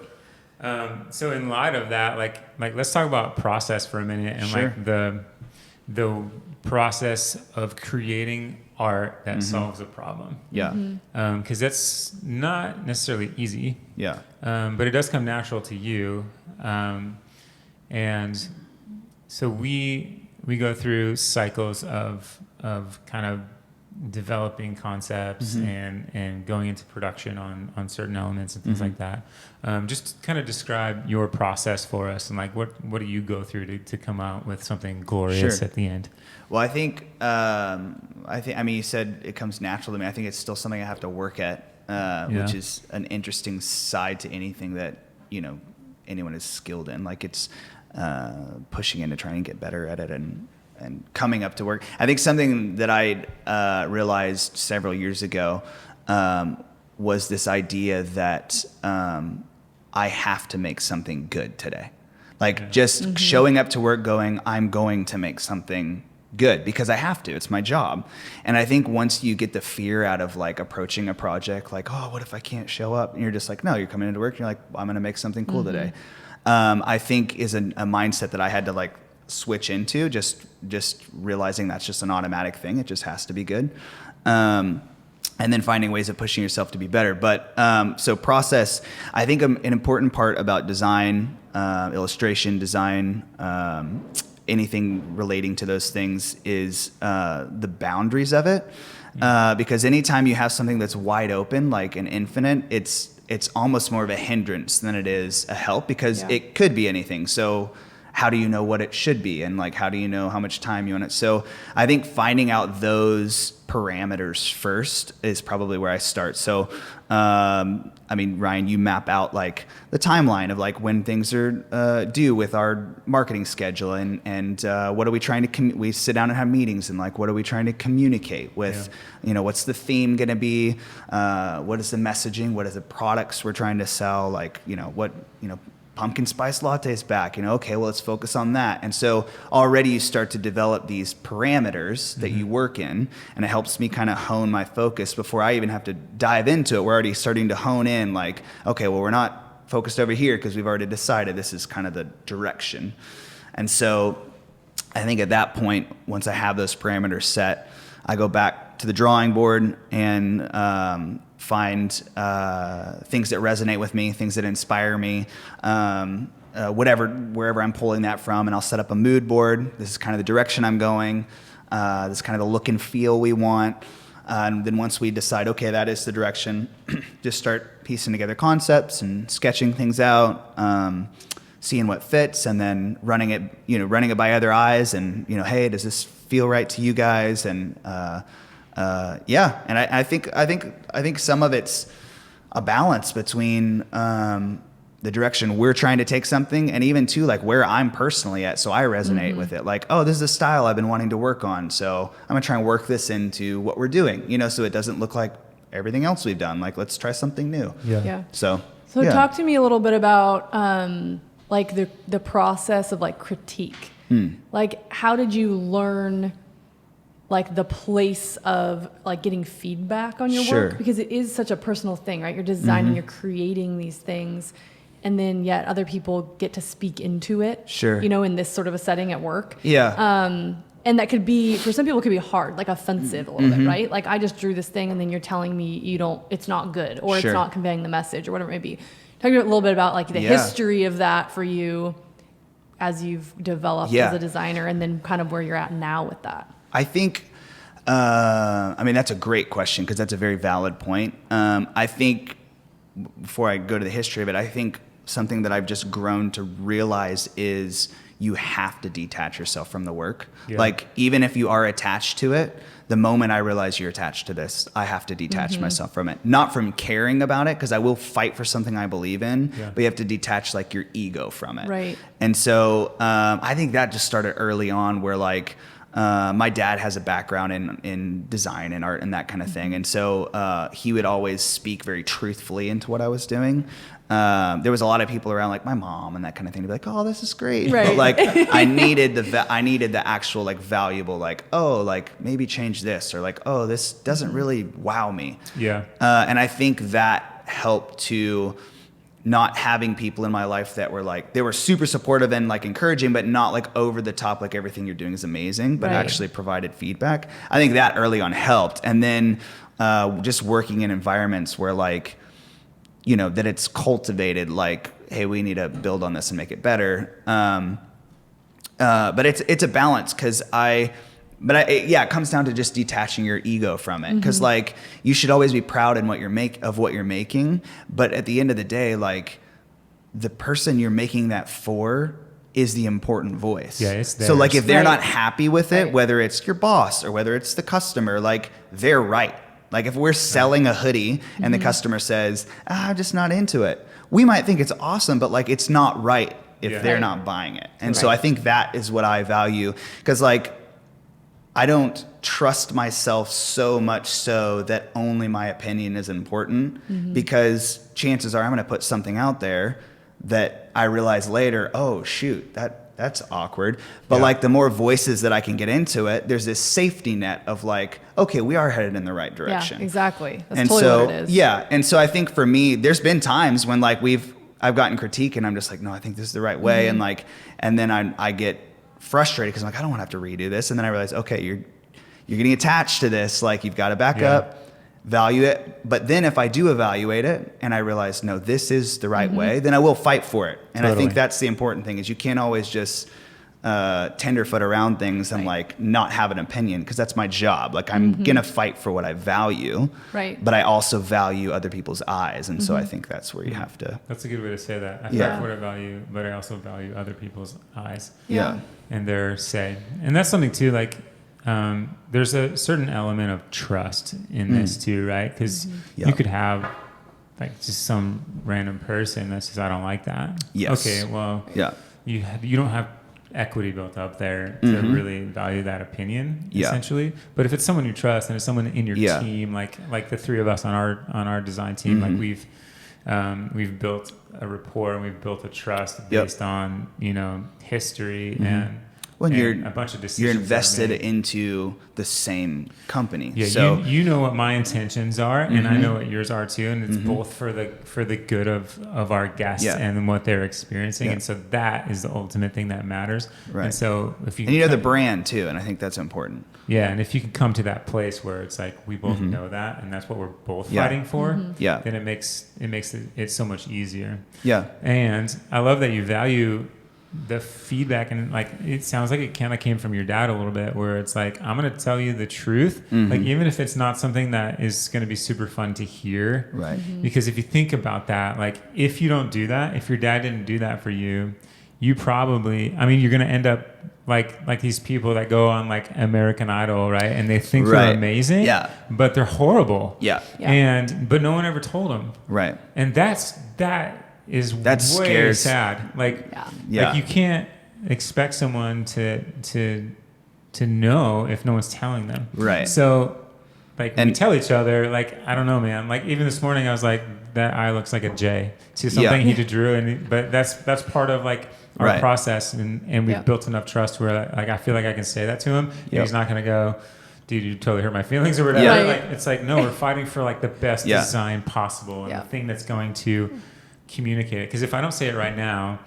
Speaker 1: so in light of that, like let's talk about process for a minute, and
Speaker 2: Sure.
Speaker 1: like the process of creating art that solves a problem.
Speaker 2: Yeah.
Speaker 1: Because that's not necessarily easy.
Speaker 2: Yeah.
Speaker 1: But it does come natural to you. And so we go through cycles of kind of developing concepts and going into production on certain elements and things like that. Just kind of describe your process for us, and like what do you go through to come out with something glorious
Speaker 2: Sure.
Speaker 1: at the end?
Speaker 2: Well, I think you said it comes natural to me. I think it's still something I have to work at, which is an interesting side to anything that, you know, anyone is skilled in. Like it's pushing into trying to get better at it and coming up to work. I think something that I realized several years ago was this idea that I have to make something good today. Like just showing up to work going, I'm going to make something good because I have to. It's my job. And I think once you get the fear out of like approaching a project, like, oh, what if I can't show up? And you're just like, no, you're coming into work and you're like, I'm going to make something cool today. I think is a mindset that I had to like switch into, just realizing that's just an automatic thing. It just has to be good. And then finding ways of pushing yourself to be better. But so process, I think an important part about design, illustration, design, anything relating to those things is the boundaries of it. Because anytime you have something that's wide open, like an infinite, it's almost more of a hindrance than it is a help, because it could be anything. So how do you know what it should be? And like, how do you know how much time you want it? So I think finding out those parameters first is probably where I start. So, I mean, Ryan, you map out like the timeline of like when things are due with our marketing schedule, and what are we trying to, we sit down and have meetings, and like, what are we trying to communicate with, you know, what's the theme going to be? What is the messaging? What are the products we're trying to sell? Like, you know, what, you know, pumpkin spice lattes back, you know, okay, well, let's focus on that. And so already you start to develop these parameters that you work in, and it helps me kind of hone my focus before I even have to dive into it. We're already starting to hone in like, okay, well, we're not focused over here because we've already decided this is kind of the direction. And so I think at that point, once I have those parameters set, I go back to the drawing board and find things that resonate with me, things that inspire me, wherever I'm pulling that from, and I'll set up a mood board. This is kind of the direction I'm going. This is kind of the look and feel we want. And then once we decide, okay, that is the direction, just start piecing together concepts and sketching things out, seeing what fits, and then running it by other eyes, and, you know, hey, does this feel right to you guys? And and I think some of it's a balance between the direction we're trying to take something, and even too like where I'm personally at, so I resonate with it. Like, oh, this is a style I've been wanting to work on, so I'm gonna try and work this into what we're doing, you know, so it doesn't look like everything else we've done. Like, let's try something new. So
Speaker 3: talk to me a little bit about like the process of like critique. Like, how did you learn like the place of like getting feedback on your work? Because it is such a personal thing, right? You're designing, you're creating these things, and then yet other people get to speak into it, you know, in this sort of a setting at work. And that could be, for some people, it could be hard, like offensive a little bit, right? Like, I just drew this thing and then you're telling me it's not good, or it's not conveying the message, or whatever it may be. Talk a little bit about like the history of that for you as you've developed as a designer, and then kind of where you're at now with that.
Speaker 2: I think, I mean, that's a great question, because that's a very valid point. I think, before I go to the history of it, I think something that I've just grown to realize is you have to detach yourself from the work. Like, even if you are attached to it, the moment I realize you're attached to this, I have to detach myself from it. Not from caring about it, because I will fight for something I believe in, but you have to detach like your ego from it.
Speaker 3: Right.
Speaker 2: And so I think that just started early on, where like, my dad has a background in design and art and that kind of thing. And so he would always speak very truthfully into what I was doing. There was a lot of people around, like my mom and that kind of thing, to be like, oh, this is great.
Speaker 3: Right.
Speaker 2: But like, I needed the actual like valuable, like, oh, like maybe change this, or like, oh, this doesn't really wow me. And I think that helped to not having people in my life that were like, they were super supportive and like encouraging, but not like over the top, like everything you're doing is amazing, but actually provided feedback. I think that early on helped. And then just working in environments where like, you know, that it's cultivated, like, hey, we need to build on this and make it better. But it's a balance, because But it comes down to just detaching your ego from it, because like you should always be proud in what you're making. But at the end of the day, like the person you're making that for is the important voice.
Speaker 1: Yeah, it's theirs.
Speaker 2: So like if they're
Speaker 3: Right.
Speaker 2: not happy with it,
Speaker 3: Right.
Speaker 2: whether it's your boss or whether it's the customer, like they're right. Like if we're selling a hoodie and the customer says, I'm just not into it, we might think it's awesome, but like it's not right if
Speaker 1: Yeah.
Speaker 2: they're
Speaker 3: Right.
Speaker 2: not buying it. And so
Speaker 3: Right.
Speaker 2: I think that is what I value, because like I don't trust myself so much so that only my opinion is important, because chances are I'm going to put something out there that I realize later, oh shoot, that's awkward. But
Speaker 1: Yeah.
Speaker 2: like the more voices that I can get into it, there's this safety net of like, okay, we are headed in the right direction.
Speaker 3: Yeah, exactly. That's
Speaker 2: And
Speaker 3: totally
Speaker 2: so,
Speaker 3: what it is.
Speaker 2: yeah. And so I think for me, there's been times when like I've gotten critique and I'm just like, no, I think this is the right way. And then I get frustrated because I'm like, I don't want to have to redo this. And then I realize, okay, you're getting attached to this. Like you've got to back up, value it. But then if I do evaluate it and I realize, no, this is the right way, then I will fight for it. And I
Speaker 1: Totally.
Speaker 2: think that's the important thing, is you can't always just tenderfoot around things and
Speaker 3: Right.
Speaker 2: like not have an opinion, because that's my job. Like I'm going to fight for what I value,
Speaker 3: Right.
Speaker 2: but I also value other people's eyes. And so I think that's where you have to,
Speaker 1: That's a good way to say that. I
Speaker 2: Yeah.
Speaker 1: fight for what I value, but I also value other people's eyes
Speaker 2: yeah.
Speaker 1: and their say. And that's something too, like, there's a certain element of trust in this too, right? Because
Speaker 2: Yeah.
Speaker 1: you could have like just some random person that says, I don't like that.
Speaker 2: Yes.
Speaker 1: Okay, well,
Speaker 2: Yeah.
Speaker 1: you don't have equity built up there to really value that opinion,
Speaker 2: Yeah.
Speaker 1: essentially. But if it's someone you trust and it's someone in your
Speaker 2: Yeah.
Speaker 1: team, like the three of us on our design team, like we've built a rapport and we've built a trust based on history and
Speaker 2: When
Speaker 1: and
Speaker 2: you're
Speaker 1: a bunch of decisions
Speaker 2: you're
Speaker 1: that are
Speaker 2: invested
Speaker 1: made.
Speaker 2: into the same company.
Speaker 1: Yeah,
Speaker 2: So
Speaker 1: you know what my intentions are, and I know what yours are too, and it's both for the good of our guests
Speaker 2: Yeah.
Speaker 1: and what they're experiencing,
Speaker 2: Yeah.
Speaker 1: and so that is the ultimate thing that matters.
Speaker 2: Right.
Speaker 1: And so if you
Speaker 2: and you know the
Speaker 1: come-
Speaker 2: brand too, and I think that's important.
Speaker 1: yeah, and if you can come to that place where it's like we both know that, and that's what we're both
Speaker 2: Yeah.
Speaker 1: fighting for,
Speaker 2: Yeah.
Speaker 1: then it makes it so much easier.
Speaker 2: Yeah.
Speaker 1: And I love that you value the feedback, and like it sounds like it kind of came from your dad a little bit, where it's like, I'm going to tell you the truth, like even if it's not something that is going to be super fun to hear,
Speaker 2: Right.
Speaker 1: because if you think about that, like if you don't do that, if your dad didn't do that for you, you probably, I mean, you're going to end up like these people that go on like American Idol, right? And they think
Speaker 2: Right.
Speaker 1: they're amazing,
Speaker 2: Yeah.
Speaker 1: but they're horrible.
Speaker 2: Yeah.
Speaker 3: Yeah.
Speaker 1: But no one ever told them.
Speaker 2: Right.
Speaker 1: And that is
Speaker 2: That
Speaker 1: way
Speaker 2: scares-
Speaker 1: sad. Like,
Speaker 2: Yeah.
Speaker 1: like you can't expect someone to know if no one's telling them.
Speaker 2: Right.
Speaker 1: So, like,
Speaker 2: And-
Speaker 1: we tell each other, like, I don't know, man. Like, even this morning, I was like, that eye looks like a J. To something
Speaker 2: Yeah.
Speaker 1: he just drew, but that's part of like our
Speaker 2: Right.
Speaker 1: process, and we've
Speaker 3: Yeah.
Speaker 1: built enough trust where like I feel like I can say that to him, and
Speaker 2: Yep.
Speaker 1: he's not gonna go, dude, you totally hurt my feelings or whatever.
Speaker 2: Yeah.
Speaker 3: Right.
Speaker 1: Like, it's like, no, we're fighting for like the best
Speaker 2: Yeah.
Speaker 1: design possible and
Speaker 3: Yeah.
Speaker 1: the thing that's going to communicate it. Because if I don't say it right now,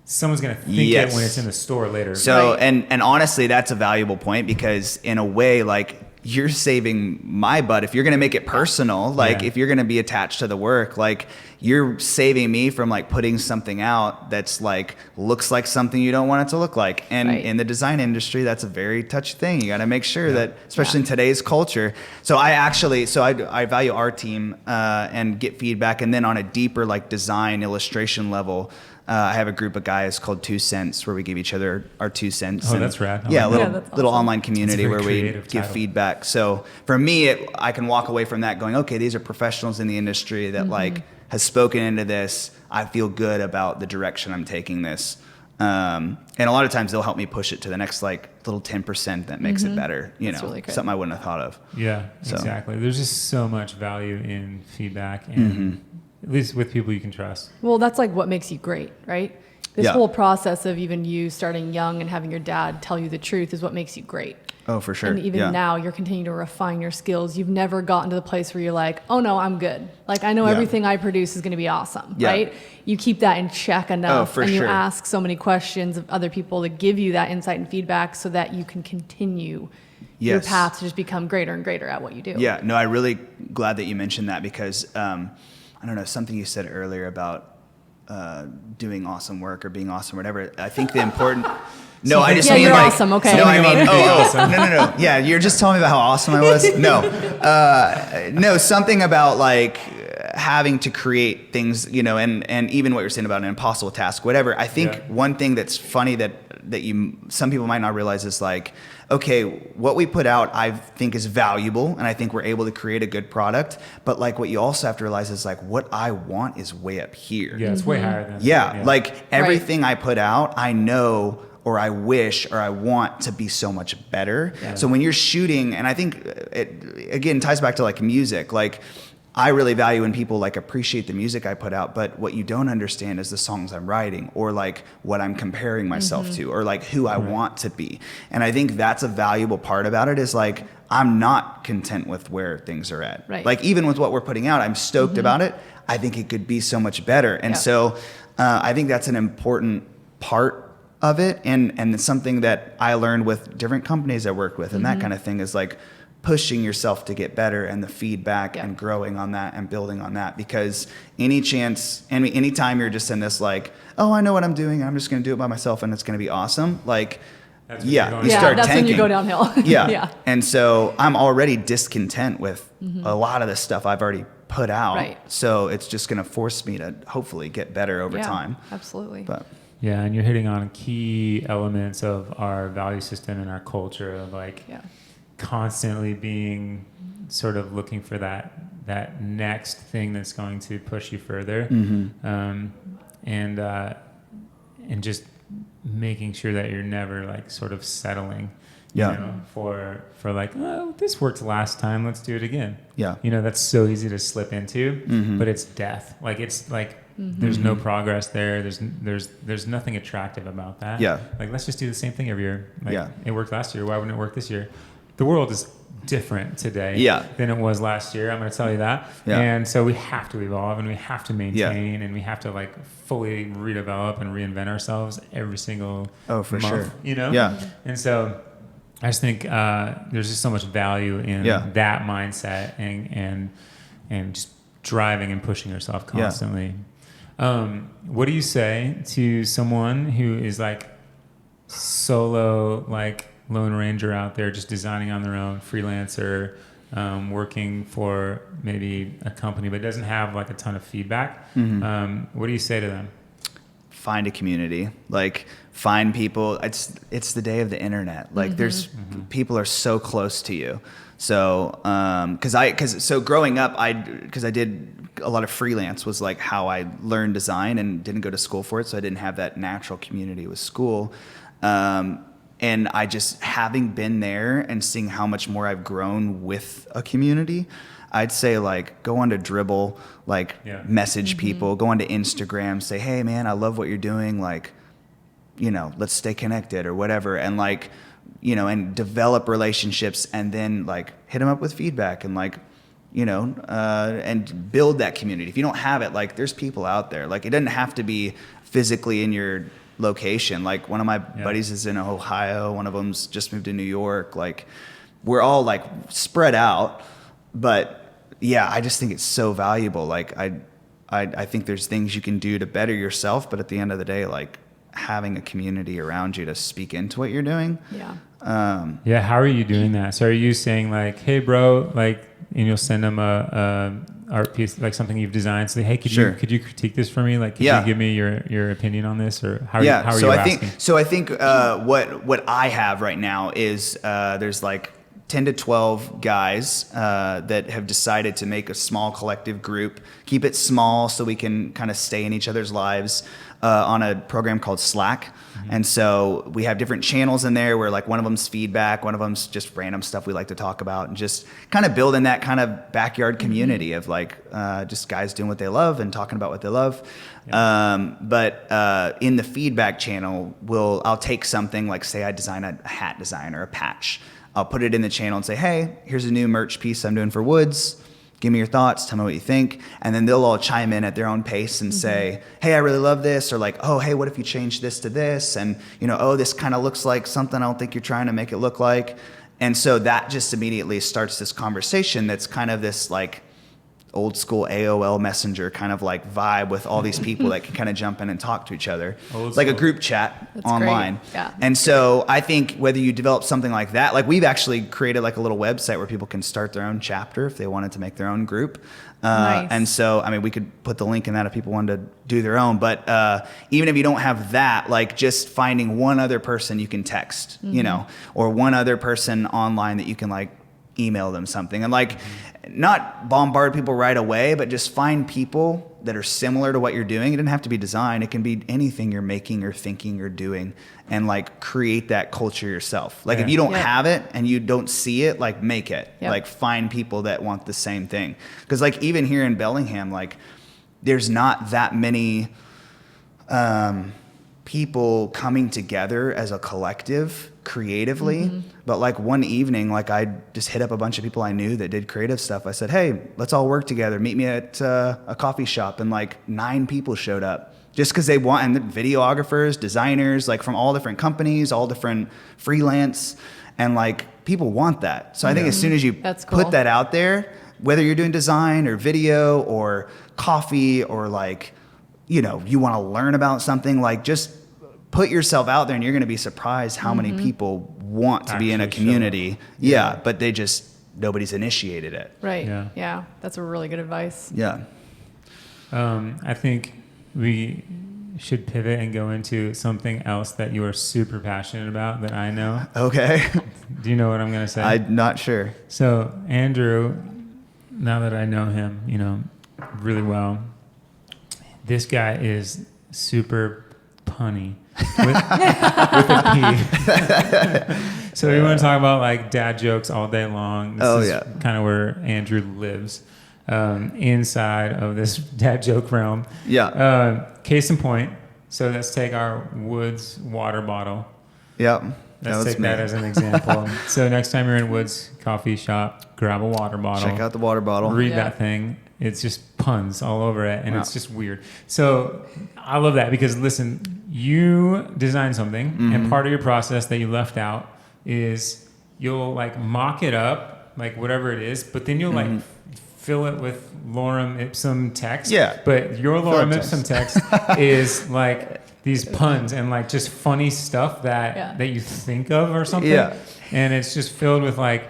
Speaker 1: someone's gonna think
Speaker 2: Yes.
Speaker 1: it when it's in the store later.
Speaker 2: So,
Speaker 3: Right.
Speaker 2: and honestly, that's a valuable point, because in a way, like you're saving my butt. If you're going to make it personal, like
Speaker 1: Yeah.
Speaker 2: if you're going to be attached to the work, like you're saving me from like putting something out that's like, looks like something you don't want it to look like. And
Speaker 3: Right.
Speaker 2: in the design industry, that's a very touchy thing. You got to make sure that, especially in today's culture. So I value our team, and get feedback. And then on a deeper like design illustration level, I have a group of guys called 2 Cents, where we give each other our 2 cents.
Speaker 1: Oh,
Speaker 2: And
Speaker 1: that's rad. I
Speaker 2: Yeah, a
Speaker 1: like
Speaker 2: little,
Speaker 3: that. Yeah, that's
Speaker 2: little
Speaker 3: awesome.
Speaker 2: online community
Speaker 1: It's a
Speaker 2: where
Speaker 1: very
Speaker 2: we
Speaker 1: creative
Speaker 2: give
Speaker 1: title.
Speaker 2: feedback. So for me, I can walk away from that going, okay, these are professionals in the industry that like has spoken into this. I feel good about the direction I'm taking this. And a lot of times they'll help me push it to the next like little 10% that makes it better. You
Speaker 3: That's
Speaker 2: know,
Speaker 3: really good.
Speaker 2: something I wouldn't have thought of.
Speaker 1: Yeah,
Speaker 2: So.
Speaker 1: exactly. There's just so much value in feedback, and at least with people you can trust.
Speaker 3: Well, that's like what makes you great, right? This
Speaker 2: Yeah.
Speaker 3: whole process of even you starting young and having your dad tell you the truth is what makes you great.
Speaker 2: Oh, for sure.
Speaker 3: And even
Speaker 2: Yeah.
Speaker 3: now, you're continuing to refine your skills. You've never gotten to the place where you're like, oh no, I'm good. Like, I know
Speaker 2: Yeah.
Speaker 3: everything I produce is going to be awesome,
Speaker 2: Yeah.
Speaker 3: right? You keep that in check enough.
Speaker 2: for
Speaker 3: and you
Speaker 2: sure.
Speaker 3: ask so many questions of other people to give you that insight and feedback so that you can continue your
Speaker 2: Yes.
Speaker 3: path to just become greater and greater at what you do.
Speaker 2: Yeah, no, I'm really glad that you mentioned that, because I don't know, something you said earlier about doing awesome work or being awesome or whatever. I think the important No, I just
Speaker 3: Yeah,
Speaker 2: mean
Speaker 3: you're
Speaker 2: like,
Speaker 3: awesome, okay.
Speaker 2: No, I mean,
Speaker 1: Something about being awesome.
Speaker 2: no. Yeah, you're just telling me about how awesome I was. No, something about like having to create things, you know, and even what you're saying about an impossible task, whatever. I think one thing that's funny that some people might not realize is like, okay, what we put out, I think is valuable, and I think we're able to create a good product. But like, what you also have to realize is like, what I want is way up here.
Speaker 1: Yeah, it's way higher than
Speaker 2: Yeah, like everything I put out, I know, or I wish, or I want to be so much better.
Speaker 1: Yeah.
Speaker 2: So when you're shooting, and I think it again ties back to like music, like I really value when people like appreciate the music I put out, but what you don't understand is the songs I'm writing, or like what I'm comparing myself to, or like who I want to be. And I think that's a valuable part about it, is like, I'm not content with where things are at.
Speaker 3: Right.
Speaker 2: Like even with what we're putting out, I'm stoked about it. I think it could be so much better. And so I think that's an important part of it. And it's something that I learned with different companies I worked with, and that kind of thing is like pushing yourself to get better, and the feedback and growing on that and building on that. Because anytime you're just in this like, oh, I know what I'm doing, I'm just going to do it by myself and it's going to be awesome. Like,
Speaker 1: That's when you're going
Speaker 2: you
Speaker 1: down.
Speaker 2: start
Speaker 3: that's
Speaker 2: tanking.
Speaker 3: when you go downhill.
Speaker 2: Yeah. And so I'm already discontent with a lot of the stuff I've already put out.
Speaker 3: Right.
Speaker 2: So it's just going to force me to hopefully get better over time.
Speaker 3: Absolutely.
Speaker 2: But
Speaker 1: Yeah, and you're hitting on key elements of our value system and our culture of like constantly being sort of looking for that next thing that's going to push you further, and just making sure that you're never like sort of settling, you know, for like, oh, this worked last time, let's do it again.
Speaker 2: Yeah.
Speaker 1: You know, that's so easy to slip into, but it's death. Like it's like there's no progress there. There's nothing attractive about that.
Speaker 2: Yeah.
Speaker 1: Like let's just do the same thing every year. Like it worked last year. Why wouldn't it work this year? The world is different today than it was last year. I'm going to tell you that. Yeah. And so we have to evolve, and we have to maintain, and we have to like fully redevelop and reinvent ourselves every single month, you know?
Speaker 2: Yeah.
Speaker 1: And so I just think there's just so much value in that mindset and just driving and pushing yourself constantly. What do you say to someone who is like solo, like Lone Ranger out there, just designing on their own, freelancer, working for maybe a company, but doesn't have like a ton of feedback? What do you say to them?
Speaker 2: Find a community, like find people. It's the day of the internet. Like there's people are so close to you. So, so growing up, I did a lot of freelance was like how I learned design, and didn't go to school for it. So I didn't have that natural community with school. And I just, having been there and seeing how much more I've grown with a community, I'd say like go on to Dribble, like message people, go on to Instagram, say, hey man, I love what you're doing. Like, you know, let's stay connected or whatever. And like, you know, and develop relationships, and then like hit them up with feedback, and like, you know, and build that community. If you don't have it, like there's people out there. Like it doesn't have to be physically in your location. Like one of my buddies is in Ohio. One of them's just moved to New York. Like we're all like spread out, but yeah, I just think it's so valuable. Like I think there's things you can do to better yourself, but at the end of the day, like having a community around you to speak into what you're doing.
Speaker 1: Yeah. How are you doing that? So are you saying like, hey bro, like, and you'll send them a art piece, like something you've designed, say, hey, could you critique this for me? Like, could you give me your opinion on this, or how are you asking?
Speaker 2: I think what I have right now is there's like 10 to 12 guys that have decided to make a small collective group, keep it small so we can kind of stay in each other's lives, on a program called Slack. And so we have different channels in there where like one of them's feedback, one of them's just random stuff we like to talk about, and just kind of building that kind of backyard community of like just guys doing what they love and talking about what they love. But in the feedback channel, I'll take something like, say I design a hat design or a patch. I'll put it in the channel and say, hey, here's a new merch piece I'm doing for Woods. Give me your thoughts. Tell me what you think. And then they'll all chime in at their own pace and say, hey, I really love this. Or like, oh, hey, what if you change this to this? And, you know, oh, this kind of looks like something I don't think you're trying to make it look like. And so that just immediately starts this conversation that's kind of this like old school AOL Messenger kind of like vibe with all these people that can kind of jump in and talk to each other.
Speaker 1: Old
Speaker 2: Like a
Speaker 1: school.
Speaker 2: group chat
Speaker 3: That's
Speaker 2: online.
Speaker 3: great. Yeah.
Speaker 2: And so I think whether you develop something like that, like we've actually created like a little website where people can start their own chapter if they wanted to make their own group.
Speaker 3: Nice.
Speaker 2: And so, I mean, we could put the link in that if people wanted to do their own. But even if you don't have that, like just finding one other person you can text, you know, or one other person online that you can like email them something, and like not bombard people right away, but just find people that are similar to what you're doing. It doesn't have to be design. It can be anything you're making or thinking or doing, and like create that culture yourself. Like if you don't have it and you don't see it, like make it. Like find people that want the same thing. Because like even here in Bellingham, like there's not that many people coming together as a collective creatively. But like one evening, like I just hit up a bunch of people I knew that did creative stuff. I said, hey, let's all work together. Meet me at a coffee shop. And like 9 people showed up just because they want, and the videographers, designers, like from all different companies, all different freelance. And like people want that. So I think as soon as you put that out there, whether you're doing design or video or coffee or like, you know, you want to learn about something, like just put yourself out there and you're going to be surprised how many people want to be in a community. Yeah. But they just, nobody's initiated it.
Speaker 3: Right. Yeah. That's a really good advice.
Speaker 2: Yeah.
Speaker 1: I think we should pivot and go into something else that you are super passionate about that I know.
Speaker 2: Okay.
Speaker 1: Do you know what I'm going to say?
Speaker 2: I'm not sure.
Speaker 1: So Andrew, now that I know him, you know, really well, this guy is super punny with a P. So we want to talk about like dad jokes all day long. This is kind of where Andrew lives, inside of this dad joke realm.
Speaker 2: Yeah.
Speaker 1: Case in point. So let's take our Woods water bottle.
Speaker 2: Yep.
Speaker 1: Let's take that as an example. So next time you're in Woods coffee shop, grab a water bottle.
Speaker 2: Check out the water bottle.
Speaker 1: Read that thing. It's just puns all over it, and it's just weird. So I love that because, listen, you design something, and part of your process that you left out is you'll like mock it up, like whatever it is, but then you'll like fill it with lorem ipsum text.
Speaker 2: Yeah.
Speaker 1: But your lorem ipsum text is like these puns and like just funny stuff that you think of or something. Yeah. And it's just filled with like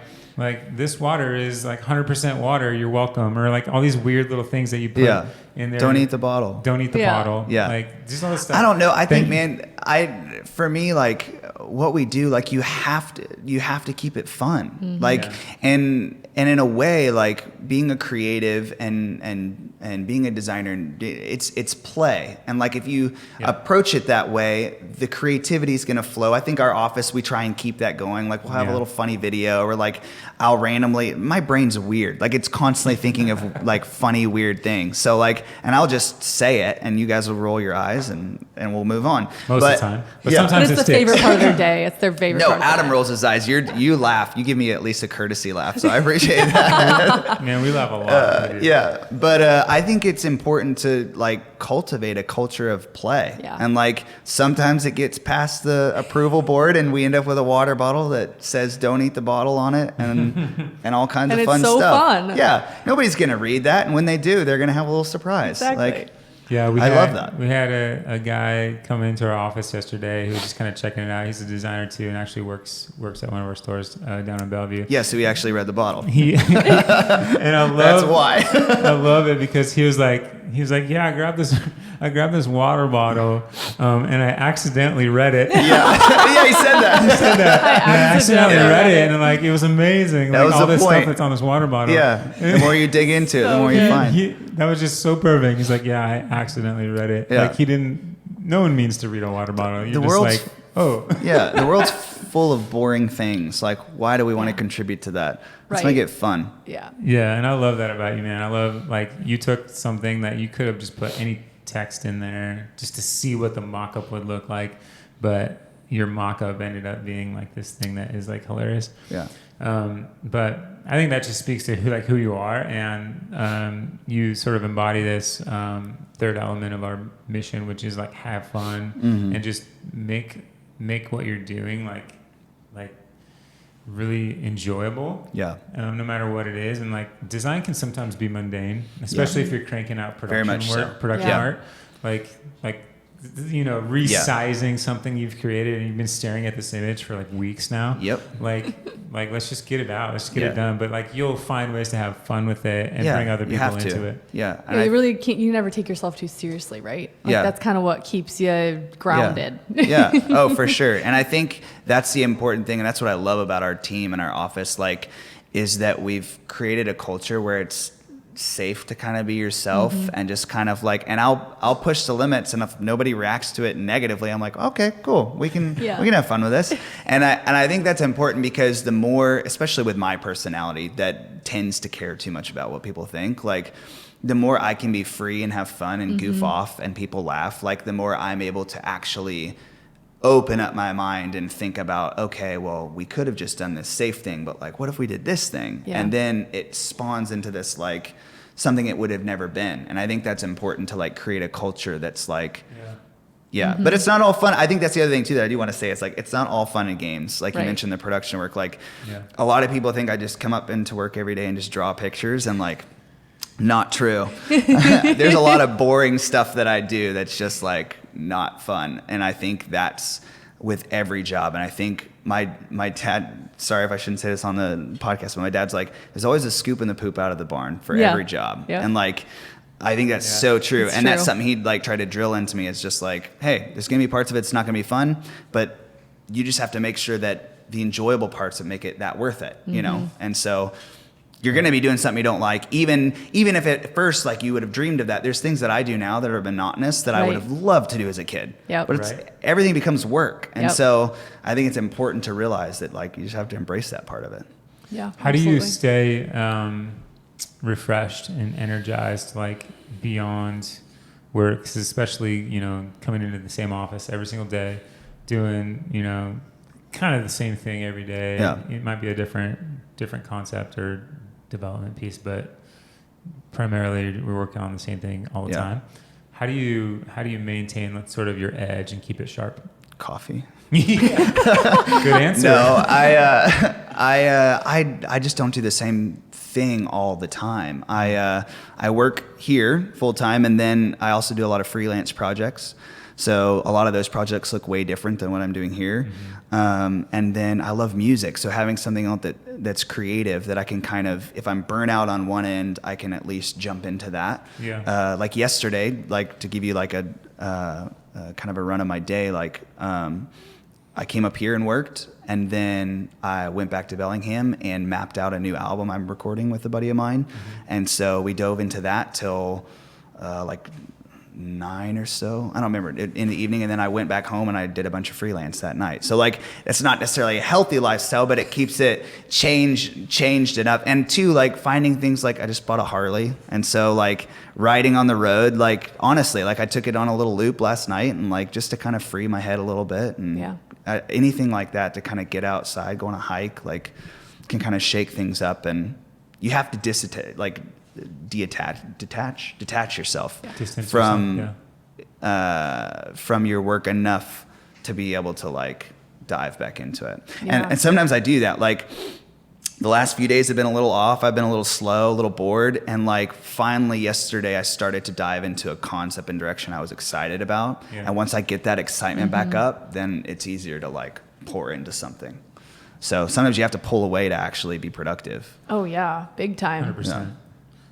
Speaker 1: this water is like 100% water, you're welcome, or like all these weird little things that you put in there.
Speaker 2: Don't eat the bottle.
Speaker 1: Don't eat the bottle.
Speaker 2: Yeah.
Speaker 1: Like just all this stuff.
Speaker 2: I don't know. I think, man, for me, like what we do, like you have to keep it fun. Like, and in a way, like being a creative and being a designer, it's play. And like if you approach it that way, the creativity is going to flow. I think our office, we try and keep that going. Like we'll have a little funny video, or like I'll randomly, my brain's weird. Like it's constantly thinking of like funny, weird things. So like, and I'll just say it and you guys will roll your eyes and we'll move on.
Speaker 1: Most of the time. But
Speaker 3: But
Speaker 1: sometimes
Speaker 3: it's the
Speaker 1: sticks.
Speaker 3: favorite part of their day. It's their favorite part.
Speaker 2: No, Adam rolls his eyes. You laugh. You give me at least a courtesy laugh. So I appreciate that.
Speaker 1: Man, we laugh a lot.
Speaker 2: Yeah. But I think it's important to like cultivate a culture of play.
Speaker 3: Yeah.
Speaker 2: And like sometimes it gets past the approval board and we end up with a water bottle that says don't eat the bottle on it and all kinds of fun
Speaker 3: it's so
Speaker 2: stuff.
Speaker 3: fun.
Speaker 2: Yeah. Nobody's going to read that. And when they do, they're going to have a little surprise.
Speaker 3: Exactly.
Speaker 2: Like,
Speaker 1: Yeah,
Speaker 2: I love that.
Speaker 1: We had a guy come into our office yesterday who was just kind of checking it out. He's a designer too, and actually works at one of our stores down in Bellevue.
Speaker 2: yeah, so he actually read the bottle.
Speaker 1: And I love
Speaker 2: That's why.
Speaker 1: I love it because he was like, yeah, I grabbed this water bottle, and I accidentally read it.
Speaker 2: Yeah, he said that.
Speaker 1: He said that. I accidentally read it, and like it was amazing.
Speaker 2: That
Speaker 1: like
Speaker 2: was
Speaker 1: all
Speaker 2: the
Speaker 1: this
Speaker 2: point.
Speaker 1: stuff that's on this water bottle.
Speaker 2: Yeah, the more you dig into it, the more you find.
Speaker 1: That was just so perfect. He's like, yeah, I accidentally read it.
Speaker 2: Yeah.
Speaker 1: Like no one means to read a water bottle. You're
Speaker 2: The
Speaker 1: just
Speaker 2: world's-
Speaker 1: like, oh.
Speaker 2: Yeah, the world's full of boring things. Like, why do we want to contribute to that? Let's
Speaker 3: Right.
Speaker 2: make it fun.
Speaker 3: Yeah.
Speaker 1: Yeah, and I love that about you, man. I love, like, you took something that you could have just put any text in there just to see what the mock-up would look like, but your mock-up ended up being, like, this thing that is, like, hilarious.
Speaker 2: Yeah.
Speaker 1: But I think that just speaks to who you are, and you sort of embody this third element of our mission, which is, like, have fun and just make what you're doing, like really enjoyable.
Speaker 2: Yeah.
Speaker 1: No matter what it is. And like design can sometimes be mundane, especially if you're cranking out production
Speaker 2: much
Speaker 1: work,
Speaker 2: so.
Speaker 1: production
Speaker 3: Yeah.
Speaker 1: art. Like, resizing something you've created and you've been staring at this image for like weeks now.
Speaker 2: Yep.
Speaker 1: Like let's just get it out. Let's get
Speaker 2: Yeah.
Speaker 1: it done. But like you'll find ways to have fun with it and bring other
Speaker 2: you
Speaker 1: people
Speaker 2: have to.
Speaker 1: into it.
Speaker 2: Yeah.
Speaker 3: Yeah, you really can't. You never take yourself too seriously, right? Like
Speaker 2: Yeah.
Speaker 3: that's kind of what keeps you grounded.
Speaker 2: Yeah. Oh, for sure. And I think that's the important thing, and that's what I love about our team and our office, like, is that we've created a culture where it's safe to kind of be yourself and just kind of like, and I'll push the limits, and if nobody reacts to it negatively, I'm like, okay, cool, we can have fun with this. And I think that's important, because the more, especially with my personality that tends to care too much about what people think, like the more I can be free and have fun and goof off and people laugh, like the more I'm able to actually open up my mind and think about, okay, well, we could have just done this safe thing, but like, what if we did this thing?
Speaker 3: Yeah.
Speaker 2: And then it spawns into this, like, something it would have never been. And I think that's important to like create a culture that's like, but it's not all fun. I think that's the other thing too that I do want to say. It's like, it's not all fun and games. Like you mentioned the production work, like a lot of people think I just come up into work every day and just draw pictures, and like, not true. There's a lot of boring stuff that I do that's just like not fun. And I think that's with every job. And I think my dad, sorry if I shouldn't say this on the podcast, but my dad's like, there's always a scoop in the poop out of the barn for every job.
Speaker 3: Yeah.
Speaker 2: And like, I think that's so true.
Speaker 3: It's
Speaker 2: and
Speaker 3: true.
Speaker 2: that's something he'd like try to drill into me. It's just like, hey, there's going to be parts of it's not going to be fun, but you just have to make sure that the enjoyable parts that make it that worth it, you know? And so you're going to be doing something you don't like, even if at first, like, you would have dreamed of that. There's things that I do now that are monotonous that I would have loved to do as a kid.
Speaker 3: Yep.
Speaker 2: But everything becomes work. And
Speaker 3: Yep.
Speaker 2: so I think it's important to realize that, like, you just have to embrace that part of it.
Speaker 3: Yeah.
Speaker 1: How do you
Speaker 3: absolutely.
Speaker 1: stay refreshed and energized, like beyond work? 'Cause especially, coming into the same office every single day, doing, kind of the same thing every day.
Speaker 2: Yeah.
Speaker 1: It might be a different concept or development piece, but primarily we're working on the same thing all the time. How do you maintain sort of your edge and keep it sharp?
Speaker 2: Coffee.
Speaker 1: Good answer.
Speaker 2: No, I just don't do the same thing all the time. I work here full time, and then I also do a lot of freelance projects. So a lot of those projects look way different than what I'm doing here. And then I love music. So having something that's creative that I can kind of, if I'm burnt out on one end, I can at least jump into that.
Speaker 1: Yeah.
Speaker 2: Like yesterday, like to give you like a kind of a run of my day, like I came up here and worked, and then I went back to Bellingham and mapped out a new album I'm recording with a buddy of mine. And so we dove into that till like 9 or so. I don't remember, in the evening. And then I went back home and I did a bunch of freelance that night. So like, it's not necessarily a healthy lifestyle, but it keeps it changed enough. And two, like finding things, like I just bought a Harley. And so like riding on the road, like honestly, like I took it on a little loop last night, and like just to kind of free my head a little bit, and anything like that to kind of get outside, go on a hike, like can kind of shake things up. And you have to detach yourself from your work enough to be able to like dive back into it. And sometimes I do that. Like the last few days have been a little off. I've been a little slow, a little bored. And like finally yesterday I started to dive into a concept and direction I was excited about. And once I get that excitement back up, then it's easier to like pour into something. So sometimes you have to pull away to actually be productive.
Speaker 3: Oh yeah, big time.
Speaker 1: 100%.
Speaker 2: Yeah.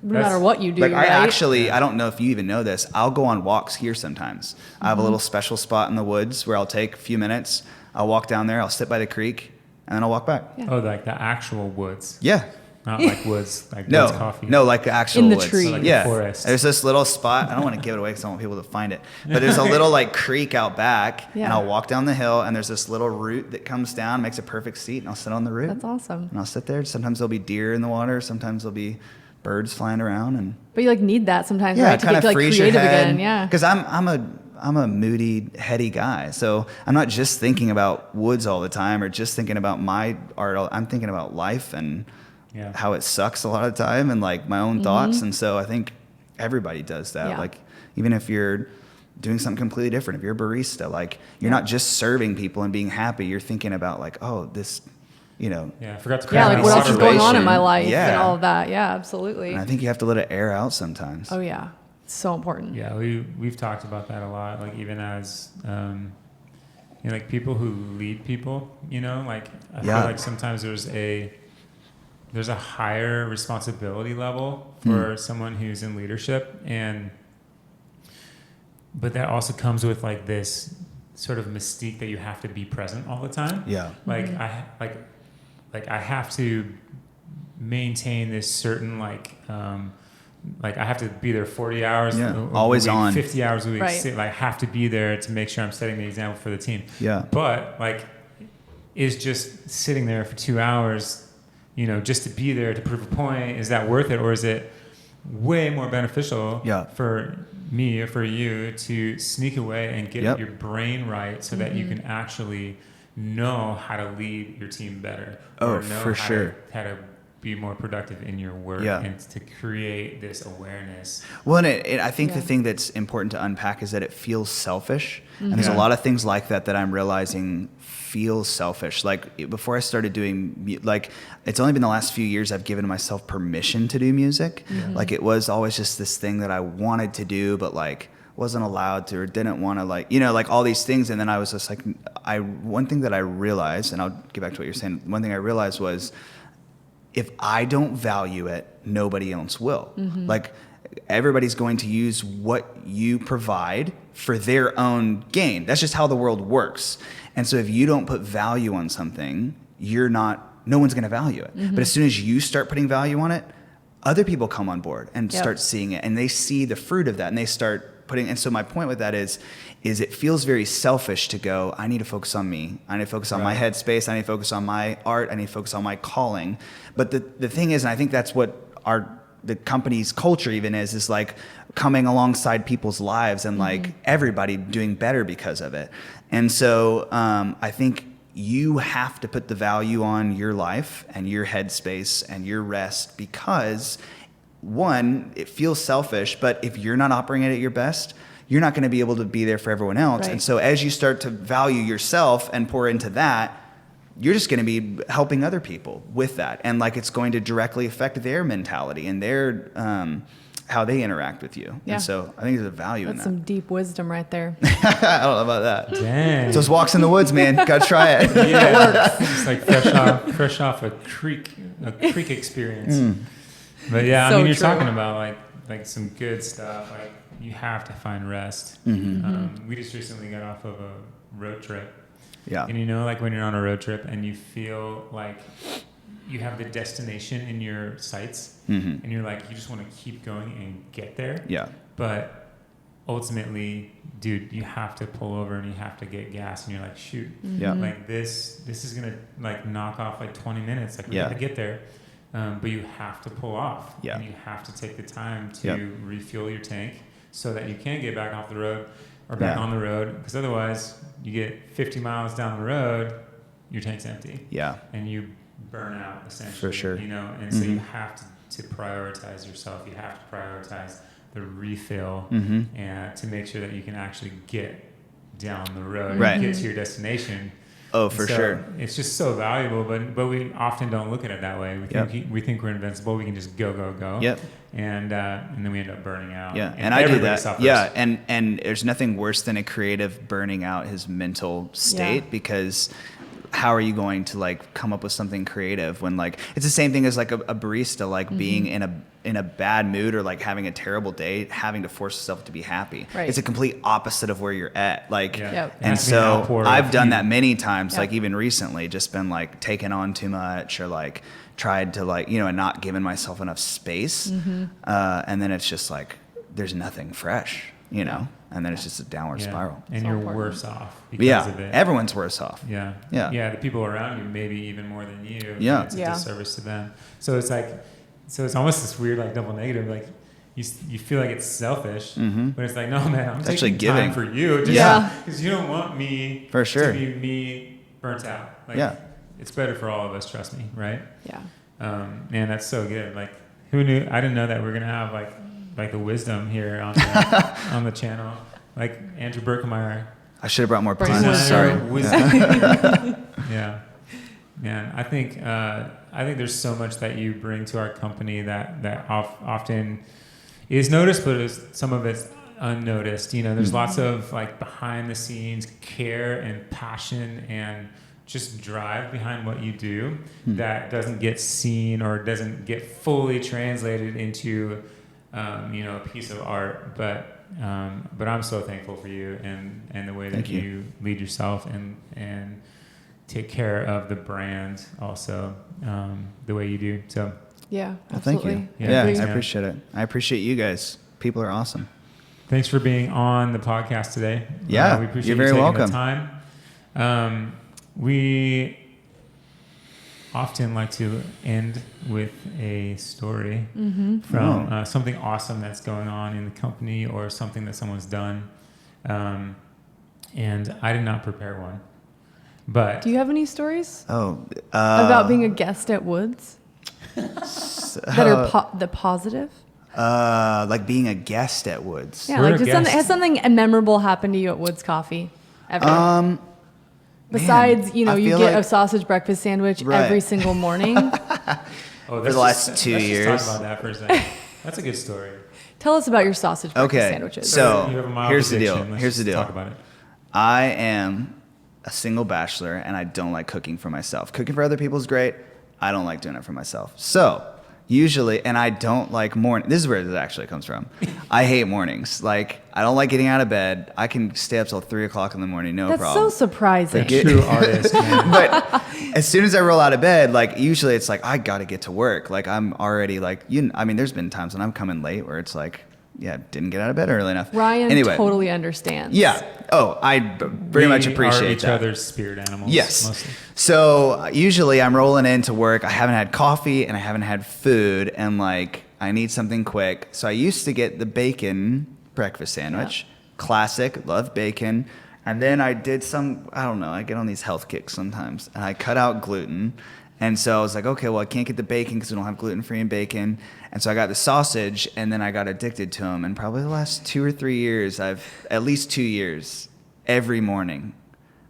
Speaker 3: No matter what you do,
Speaker 2: like
Speaker 3: right?
Speaker 2: I don't know if you even know this, I'll go on walks here sometimes. I have a little special spot in the woods where I'll take a few minutes. I'll walk down there, I'll sit by the creek, and then I'll walk back.
Speaker 3: Yeah.
Speaker 1: Oh, like the actual woods.
Speaker 2: Yeah.
Speaker 1: Not like woods, like
Speaker 2: No,
Speaker 1: woods coffee.
Speaker 2: no, like the actual
Speaker 3: In the
Speaker 2: woods.
Speaker 3: tree.
Speaker 1: So like
Speaker 2: Yeah.
Speaker 1: the forest.
Speaker 2: There's this little spot. I don't want to give it away because I want people to find it. But there's a little like creek out back, and I'll walk down the hill, and there's this little root that comes down, makes a perfect seat, and I'll sit on the root.
Speaker 3: That's awesome.
Speaker 2: And I'll sit there. Sometimes there'll be deer in the water. Sometimes there'll be birds flying around, and
Speaker 3: But you like need that sometimes,
Speaker 2: yeah,
Speaker 3: right? To
Speaker 2: kind
Speaker 3: get
Speaker 2: of
Speaker 3: like
Speaker 2: frees
Speaker 3: creative
Speaker 2: your head.
Speaker 3: again. Yeah.
Speaker 2: Because I'm a moody, heady guy, so I'm not just thinking about woods all the time or just thinking about my art. I'm thinking about life and how it sucks a lot of the time, and like my own thoughts. And so I think everybody does that.
Speaker 3: Yeah.
Speaker 2: Like even if you're doing something completely different, if you're a barista, like you're not just serving people and being happy. You're thinking about like, oh, this you know.
Speaker 1: Yeah, I forgot to
Speaker 3: Yeah,
Speaker 1: grab
Speaker 3: like
Speaker 1: my
Speaker 3: what else is going on in my
Speaker 2: Observation.
Speaker 3: life
Speaker 2: Yeah.
Speaker 3: and all of that. Yeah, absolutely.
Speaker 2: And I think you have to let it air out sometimes.
Speaker 3: Oh yeah, it's so important.
Speaker 1: Yeah, we've talked about that a lot. Like even as you know, like people who lead people, you know, like I feel like sometimes there's a higher responsibility level for someone who's in leadership, but that also comes with like this sort of mystique that you have to be present all the time.
Speaker 2: Yeah.
Speaker 1: Like I have to maintain this certain like I have to be there 40 hours
Speaker 2: always
Speaker 1: a week,
Speaker 2: on
Speaker 1: 50 hours a week.
Speaker 3: Right.
Speaker 1: Like I have to be there to make sure I'm setting the example for the team.
Speaker 2: Yeah.
Speaker 1: But like is just sitting there for 2 hours, you know, just to be there to prove a point, is that worth it, or is it way more beneficial for me or for you to sneak away and get your brain right so that you can actually know how to lead your team better, or know how to be more productive in your work and to create this awareness.
Speaker 2: Well, and I think the thing that's important to unpack is that it feels selfish. And there's a lot of things like that I'm realizing feel selfish. Like before I started doing, like it's only been the last few years I've given myself permission to do music. Like it was always just this thing that I wanted to do, but like wasn't allowed to or didn't want to, like, you know, like all these things. And then I was just like, one thing that I realized, and I'll get back to what you're saying. One thing I realized was, if I don't value it, nobody else will. Like everybody's going to use what you provide for their own gain. That's just how the world works. And so if you don't put value on something, no one's going to value it. But as soon as you start putting value on it, other people come on board and start seeing it, and they see the fruit of that, and they start putting. And so my point with that is it feels very selfish to go, I need to focus on me. I need to focus on my headspace. I need to focus on my art. I need to focus on my calling. But the thing is, and I think that's what the company's culture even is like coming alongside people's lives and like everybody doing better because of it. And so I think you have to put the value on your life and your headspace and your rest, because one, it feels selfish, but if you're not operating at your best, you're not going to be able to be there for everyone else.
Speaker 3: Right.
Speaker 2: And so as you start to value yourself and pour into that, you're just going to be helping other people with that. And like, it's going to directly affect their mentality and their, how they interact with you.
Speaker 3: Yeah.
Speaker 2: And so I think there's a value in
Speaker 3: That's
Speaker 2: that.
Speaker 3: some deep wisdom right there.
Speaker 2: I don't know about that.
Speaker 1: Dang.
Speaker 2: Those walks in the woods, man. Got to try it.
Speaker 1: Yeah, it's like fresh off a creek experience. But yeah,
Speaker 3: So
Speaker 1: I mean, you're
Speaker 3: true.
Speaker 1: talking about like some good stuff. Like you have to find rest. We just recently got off of a road trip.
Speaker 2: Yeah.
Speaker 1: And you know, like when you're on a road trip and you feel like you have the destination in your sights, and you're like, you just want to keep going and get there.
Speaker 2: Yeah.
Speaker 1: But ultimately, dude, you have to pull over and you have to get gas, and you're like, shoot,
Speaker 2: Yeah.
Speaker 1: like this is gonna like knock off like 20 minutes. Like we have to get there, but you have to pull off,
Speaker 2: Yeah.
Speaker 1: and you have to take the time to refuel your tank so that you can get back off the road or back on the road, because otherwise you get 50 miles down the road, your tank's empty.
Speaker 2: Yeah.
Speaker 1: And you burn out essentially.
Speaker 2: For sure.
Speaker 1: You know, and so you have to prioritize yourself. You have to prioritize the refill and to make sure that you can actually get down the road and get to your destination.
Speaker 2: Oh, for sure.
Speaker 1: It's just so valuable, but we often don't look at it that way. We think we're invincible. We can just go.
Speaker 2: Yep.
Speaker 1: And then we end up burning out.
Speaker 2: Yeah, and I do that.
Speaker 1: Suffers.
Speaker 2: Yeah, and there's nothing worse than a creative burning out his mental state, because how are you going to like come up with something creative when like it's the same thing as like a barista, like being in a bad mood or like having a terrible day, having to force yourself to be happy.
Speaker 3: Right.
Speaker 2: It's a complete opposite of where you're at. Like,
Speaker 3: Yep.
Speaker 2: and so I've done that many times, like even recently, just been like taking on too much or like tried to like, you know, and not giving myself enough space. And then it's just like, there's nothing fresh, you know, and then it's just a downward spiral.
Speaker 1: And
Speaker 3: So
Speaker 1: you're
Speaker 3: important.
Speaker 1: worse off because of it.
Speaker 2: Everyone's worse off.
Speaker 1: Yeah. The people around you, maybe even more than you.
Speaker 2: Yeah.
Speaker 1: And it's a disservice to them. So it's like, it's almost this weird, like double negative. Like you feel like it's selfish, but it's like, no, man, I'm
Speaker 2: It's actually
Speaker 1: taking time
Speaker 2: giving.
Speaker 1: for you. Because you don't want me
Speaker 2: For sure.
Speaker 1: to be me burnt out. Like, it's better for all of us. Trust me. Right.
Speaker 3: Yeah.
Speaker 1: Man, that's so good. Like, who knew? I didn't know that we're gonna have like the wisdom here on the, on the channel. Like Andrew Berkemeyer.
Speaker 2: I should have brought more
Speaker 3: Bring
Speaker 2: puns.
Speaker 3: wisdom.
Speaker 2: Sorry.
Speaker 1: Wisdom. Yeah. Man, I think there's so much that you bring to our company that often is noticed, but some of it's unnoticed. You know, there's lots of like behind the scenes care and passion and just drive behind what you do that doesn't get seen or doesn't get fully translated into a piece of art. But I'm so thankful for you and the way that you lead yourself and take care of the brand also the way you do. So
Speaker 3: yeah,
Speaker 2: well, thank you.
Speaker 1: Yeah,
Speaker 2: I appreciate it. I appreciate you guys. People are awesome.
Speaker 1: Thanks for being on the podcast today.
Speaker 2: Yeah,
Speaker 1: we appreciate
Speaker 2: you're very
Speaker 1: you taking
Speaker 2: welcome.
Speaker 1: the time. We often like to end with a story from something awesome that's going on in the company or something that someone's done. And I did not prepare one. But
Speaker 3: do you have any stories
Speaker 2: about
Speaker 3: being a guest at Woods that are the positive?
Speaker 2: Like being a guest at Woods.
Speaker 3: Yeah, like has something memorable happened to you at Woods Coffee ever? Besides, you get like a sausage breakfast sandwich every single morning.
Speaker 2: For the last 2 years.
Speaker 1: Let's just talk about that for a second. That's a good story.
Speaker 3: Tell us about your sausage breakfast sandwiches.
Speaker 2: So
Speaker 1: you have a mild
Speaker 2: here's the
Speaker 1: addiction.
Speaker 2: deal.
Speaker 1: Let's
Speaker 2: Here's the
Speaker 1: just
Speaker 2: deal.
Speaker 1: Talk about it.
Speaker 2: I am a single bachelor, and I don't like cooking for myself. Cooking for other people is great. I don't like doing it for myself. So usually, and I don't like morning. This is where it actually comes from. I hate mornings. Like, I don't like getting out of bed. I can stay up till 3 o'clock in the morning, no problem.
Speaker 3: That's so surprising.
Speaker 1: True artist, man.
Speaker 2: But as soon as I roll out of bed, like, usually it's like, I got to get to work. Like, I'm already like, there's been times when I'm coming late where it's like, didn't get out of bed early enough.
Speaker 3: Ryan
Speaker 2: anyway,
Speaker 3: totally understands.
Speaker 2: Yeah. Oh, I very much appreciate
Speaker 1: are each
Speaker 2: that.
Speaker 1: other's spirit animals.
Speaker 2: Yes.
Speaker 1: Mostly.
Speaker 2: So usually I'm rolling into work. I haven't had coffee and I haven't had food, and like I need something quick. So I used to get the bacon breakfast sandwich. Classic. Love bacon. And then I did I get on these health kicks sometimes, and I cut out gluten. And so I was like, okay, well, I can't get the bacon because we don't have gluten-free and bacon. And so I got the sausage, and then I got addicted to them. And probably the last 2 or 3 years, at least 2 years, every morning,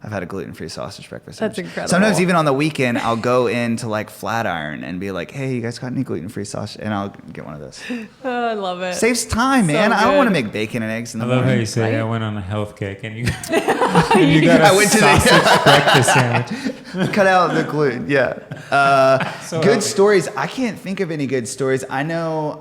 Speaker 2: I've had a gluten-free sausage breakfast sandwich.
Speaker 3: That's incredible.
Speaker 2: Sometimes even on the weekend, I'll go into like Flatiron and be like, hey, you guys got any gluten-free sausage? And I'll get one of those.
Speaker 3: Oh, I love it.
Speaker 2: Saves time, man.
Speaker 3: So
Speaker 2: I don't want to
Speaker 3: good.
Speaker 2: make bacon and eggs in the
Speaker 1: I love
Speaker 2: morning.
Speaker 1: how you say
Speaker 3: right?
Speaker 1: I went on a health kick and you got a sausage breakfast sandwich.
Speaker 2: Cut out the gluten. Yeah.
Speaker 1: So
Speaker 2: good
Speaker 1: healthy.
Speaker 2: stories. I can't think of any good stories. I know.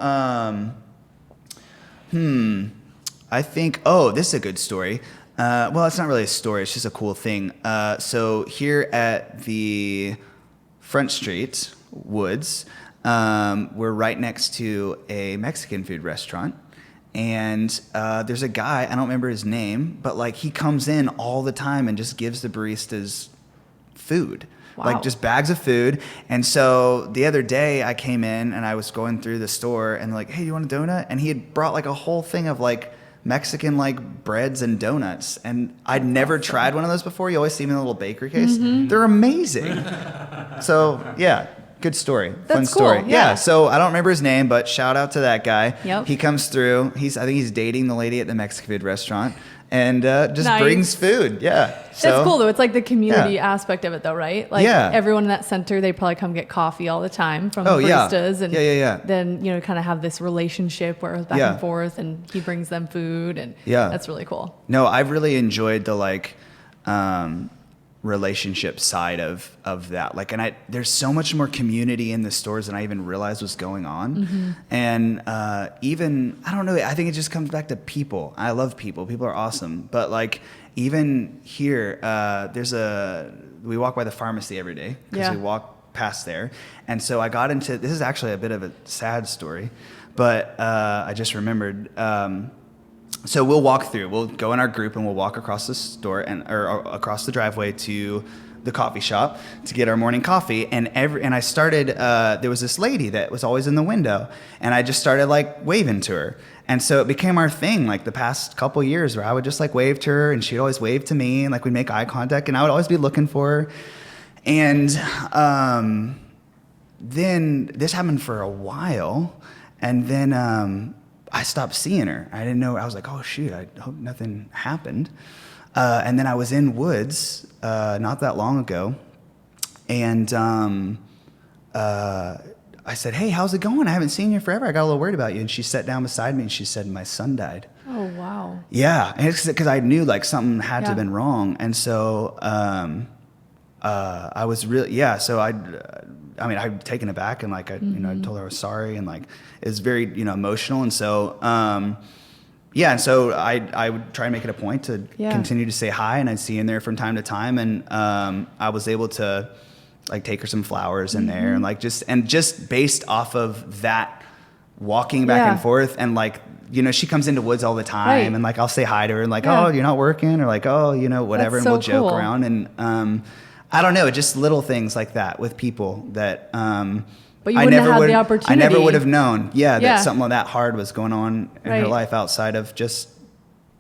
Speaker 2: I think. Oh, this is a good story. Well, it's not really a story. It's just a cool thing. So here at the Front Street Woods, we're right next to a Mexican food restaurant. And there's a guy, I don't remember his name, but like he comes in all the time and just gives the baristas food.
Speaker 3: Wow.
Speaker 2: Like just bags of food. And so the other day I came in and I was going through the store and like, hey, you want a donut? And he had brought like a whole thing of like Mexican like breads and donuts. And I'd never tried one of those before. You always see them in a little bakery case. They're amazing. So yeah, good story. Fun
Speaker 3: That's
Speaker 2: story.
Speaker 3: cool, yeah.
Speaker 2: So I don't remember his name, but shout out to that guy.
Speaker 3: Yep.
Speaker 2: He comes through. I think he's dating the lady at the Mexican food restaurant. And just
Speaker 3: Nice.
Speaker 2: brings food. Yeah. So,
Speaker 3: That's cool though. It's like the community
Speaker 2: Yeah.
Speaker 3: aspect of it though, right? Like
Speaker 2: Yeah.
Speaker 3: everyone in that center, they probably come get coffee all the time from
Speaker 2: Oh, yeah.
Speaker 3: baristas and
Speaker 2: Yeah.
Speaker 3: then, kind of have this relationship where it was back
Speaker 2: Yeah.
Speaker 3: and forth and he brings them food and
Speaker 2: Yeah.
Speaker 3: that's really cool.
Speaker 2: No, I've really enjoyed the like relationship side of that. Like, and there's so much more community in the stores than I even realized was going on. And even I don't know. I think it just comes back to people. I love people. People are awesome. But like even here, we walk by the pharmacy every day because
Speaker 3: Yeah.
Speaker 2: we walk past there. And so I got into this is actually a bit of a sad story, but I just remembered. So we'll walk through. We'll go in our group and we'll walk across the store or across the driveway to the coffee shop to get our morning coffee. And I started. There was this lady that was always in the window, and I just started like waving to her. And so it became our thing, like the past couple years, where I would just like wave to her, and she'd always wave to me, and like we'd make eye contact, and I would always be looking for her. And then this happened for a while, and then. I stopped seeing her. I didn't know. I was like, oh, shoot, I hope nothing happened. And then I was in Woods not that long ago, and I said, "Hey, how's it going? I haven't seen you forever. I got a little worried about you." And she sat down beside me and she said, "My son died."
Speaker 3: Oh, wow.
Speaker 2: Yeah, and it's because I knew like something had to have
Speaker 3: Yeah.
Speaker 2: been wrong, and so I was really So I mean, I'd taken it back, and like I told her I was sorry, and like it was very emotional, and so and so I would try and make it a point to continue to say hi, and I'd see in there from time to time, and I was able to like take her some flowers in there, and like just based off of that walking back and forth, and like she comes into Woods all the time,
Speaker 3: Right.
Speaker 2: and like I'll say hi to her, and like oh, you're not working, or like oh, whatever,
Speaker 3: That's
Speaker 2: and we'll
Speaker 3: so
Speaker 2: joke
Speaker 3: cool.
Speaker 2: around, and I don't know, just little things like that with people that
Speaker 3: But you wouldn't have had the
Speaker 2: I
Speaker 3: opportunity.
Speaker 2: never would have known
Speaker 3: Yeah.
Speaker 2: that something that hard was going on in her
Speaker 3: Right.
Speaker 2: life outside of just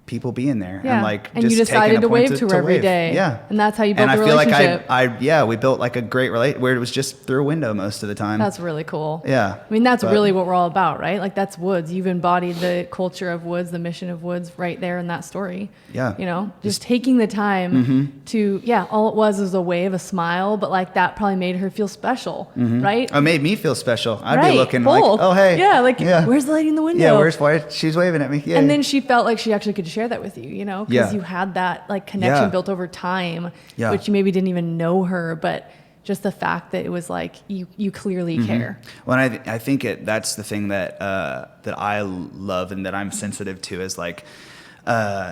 Speaker 2: people being there,
Speaker 3: Yeah.
Speaker 2: and like
Speaker 3: And
Speaker 2: just
Speaker 3: you decided
Speaker 2: taking a
Speaker 3: to
Speaker 2: point
Speaker 3: wave to her every
Speaker 2: wave.
Speaker 3: day.
Speaker 2: Yeah,
Speaker 3: And that's how you built
Speaker 2: and
Speaker 3: the
Speaker 2: I feel
Speaker 3: relationship.
Speaker 2: like we built like a great relate where it was just through a window most of the time.
Speaker 3: That's really cool.
Speaker 2: Yeah.
Speaker 3: I mean, that's
Speaker 2: But-
Speaker 3: really what we're all about, right? Like that's Woods. You've embodied the culture of Woods, the mission of Woods right there in that story.
Speaker 2: Yeah.
Speaker 3: Just taking the time to, all it was a wave, a smile, but like that probably made her feel special, right?
Speaker 2: It made me feel special. I'd
Speaker 3: Right.
Speaker 2: be looking
Speaker 3: Both.
Speaker 2: like, oh hey,
Speaker 3: Yeah, like where's the lady in the window?
Speaker 2: Yeah, why she's waving at me? Yeah.
Speaker 3: And then she felt like she actually could share that with you, because
Speaker 2: Yeah.
Speaker 3: you had that like connection
Speaker 2: Yeah.
Speaker 3: built over time,
Speaker 2: Yeah.
Speaker 3: which you maybe didn't even know her, but just the fact that it was like you clearly care.
Speaker 2: Well, and I think that's the thing that that I love and that I'm sensitive to is like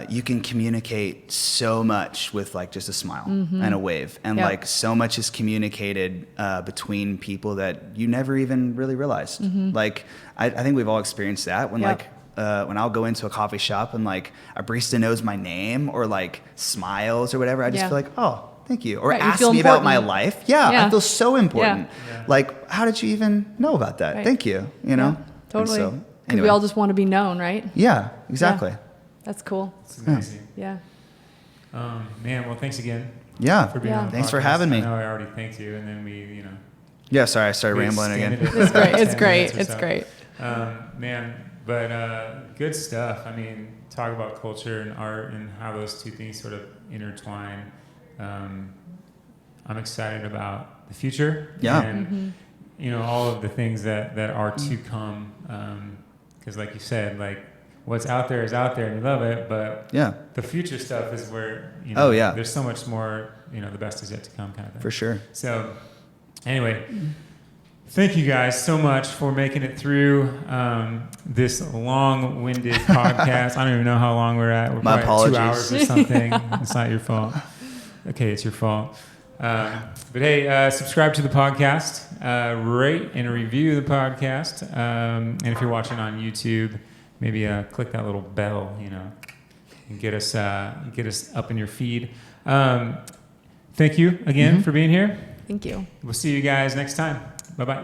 Speaker 2: you can communicate so much with like just a smile and a wave, and
Speaker 3: Yep.
Speaker 2: like so much is communicated between people that you never even really realized. Like I think we've all experienced that when
Speaker 3: Yep.
Speaker 2: like. When I'll go into a coffee shop and like a barista knows my name or like smiles or whatever, I just
Speaker 3: Yeah.
Speaker 2: feel like, oh, thank you. Or
Speaker 3: Right, you
Speaker 2: ask
Speaker 3: feel
Speaker 2: me about my
Speaker 3: important.
Speaker 2: life. Yeah,
Speaker 3: Yeah.
Speaker 2: I feel so important.
Speaker 3: Yeah.
Speaker 2: Like, how did you even know about that?
Speaker 3: Right.
Speaker 2: Thank you. You know?
Speaker 3: Yeah, totally.
Speaker 2: And so,
Speaker 3: Because
Speaker 2: anyway.
Speaker 3: we all just want to be known, right?
Speaker 2: Yeah, exactly.
Speaker 3: Yeah. That's cool.
Speaker 1: It's amazing.
Speaker 3: Yeah.
Speaker 1: Man, well, thanks again
Speaker 2: Yeah.
Speaker 1: for being
Speaker 3: Yeah.
Speaker 1: on the
Speaker 2: Thanks for
Speaker 1: podcast.
Speaker 2: having me.
Speaker 1: I know I already thanked you, and then we,
Speaker 2: Yeah, sorry, I started
Speaker 1: we
Speaker 2: rambling again.
Speaker 1: extended it
Speaker 3: It's
Speaker 1: for
Speaker 3: great.
Speaker 1: about
Speaker 3: It's
Speaker 1: 10
Speaker 3: great.
Speaker 1: minutes or
Speaker 3: It's
Speaker 1: so.
Speaker 3: great.
Speaker 1: Man, but good stuff. I mean, talk about culture and art and how those two things sort of intertwine. I'm excited about the future.
Speaker 2: Yeah.
Speaker 1: And, all of the things that are to come. Because like you said, like what's out there is out there and you love it, but
Speaker 2: Yeah,
Speaker 1: the future stuff is where,
Speaker 2: Oh, yeah.
Speaker 1: there's so much more, the best is yet to come kind of thing.
Speaker 2: for sure.
Speaker 1: So, anyway, thank you guys so much for making it through this long-winded podcast. I don't even know how long we're at. We're
Speaker 2: My
Speaker 1: probably at 2
Speaker 2: apologies.
Speaker 1: hours or something. It's not your fault. Okay, it's your fault. But hey, subscribe to the podcast, rate and review the podcast, and if you're watching on YouTube, maybe click that little bell, and get us up in your feed. Thank you again for being here.
Speaker 3: Thank you.
Speaker 1: We'll see you guys next time. Bye-bye.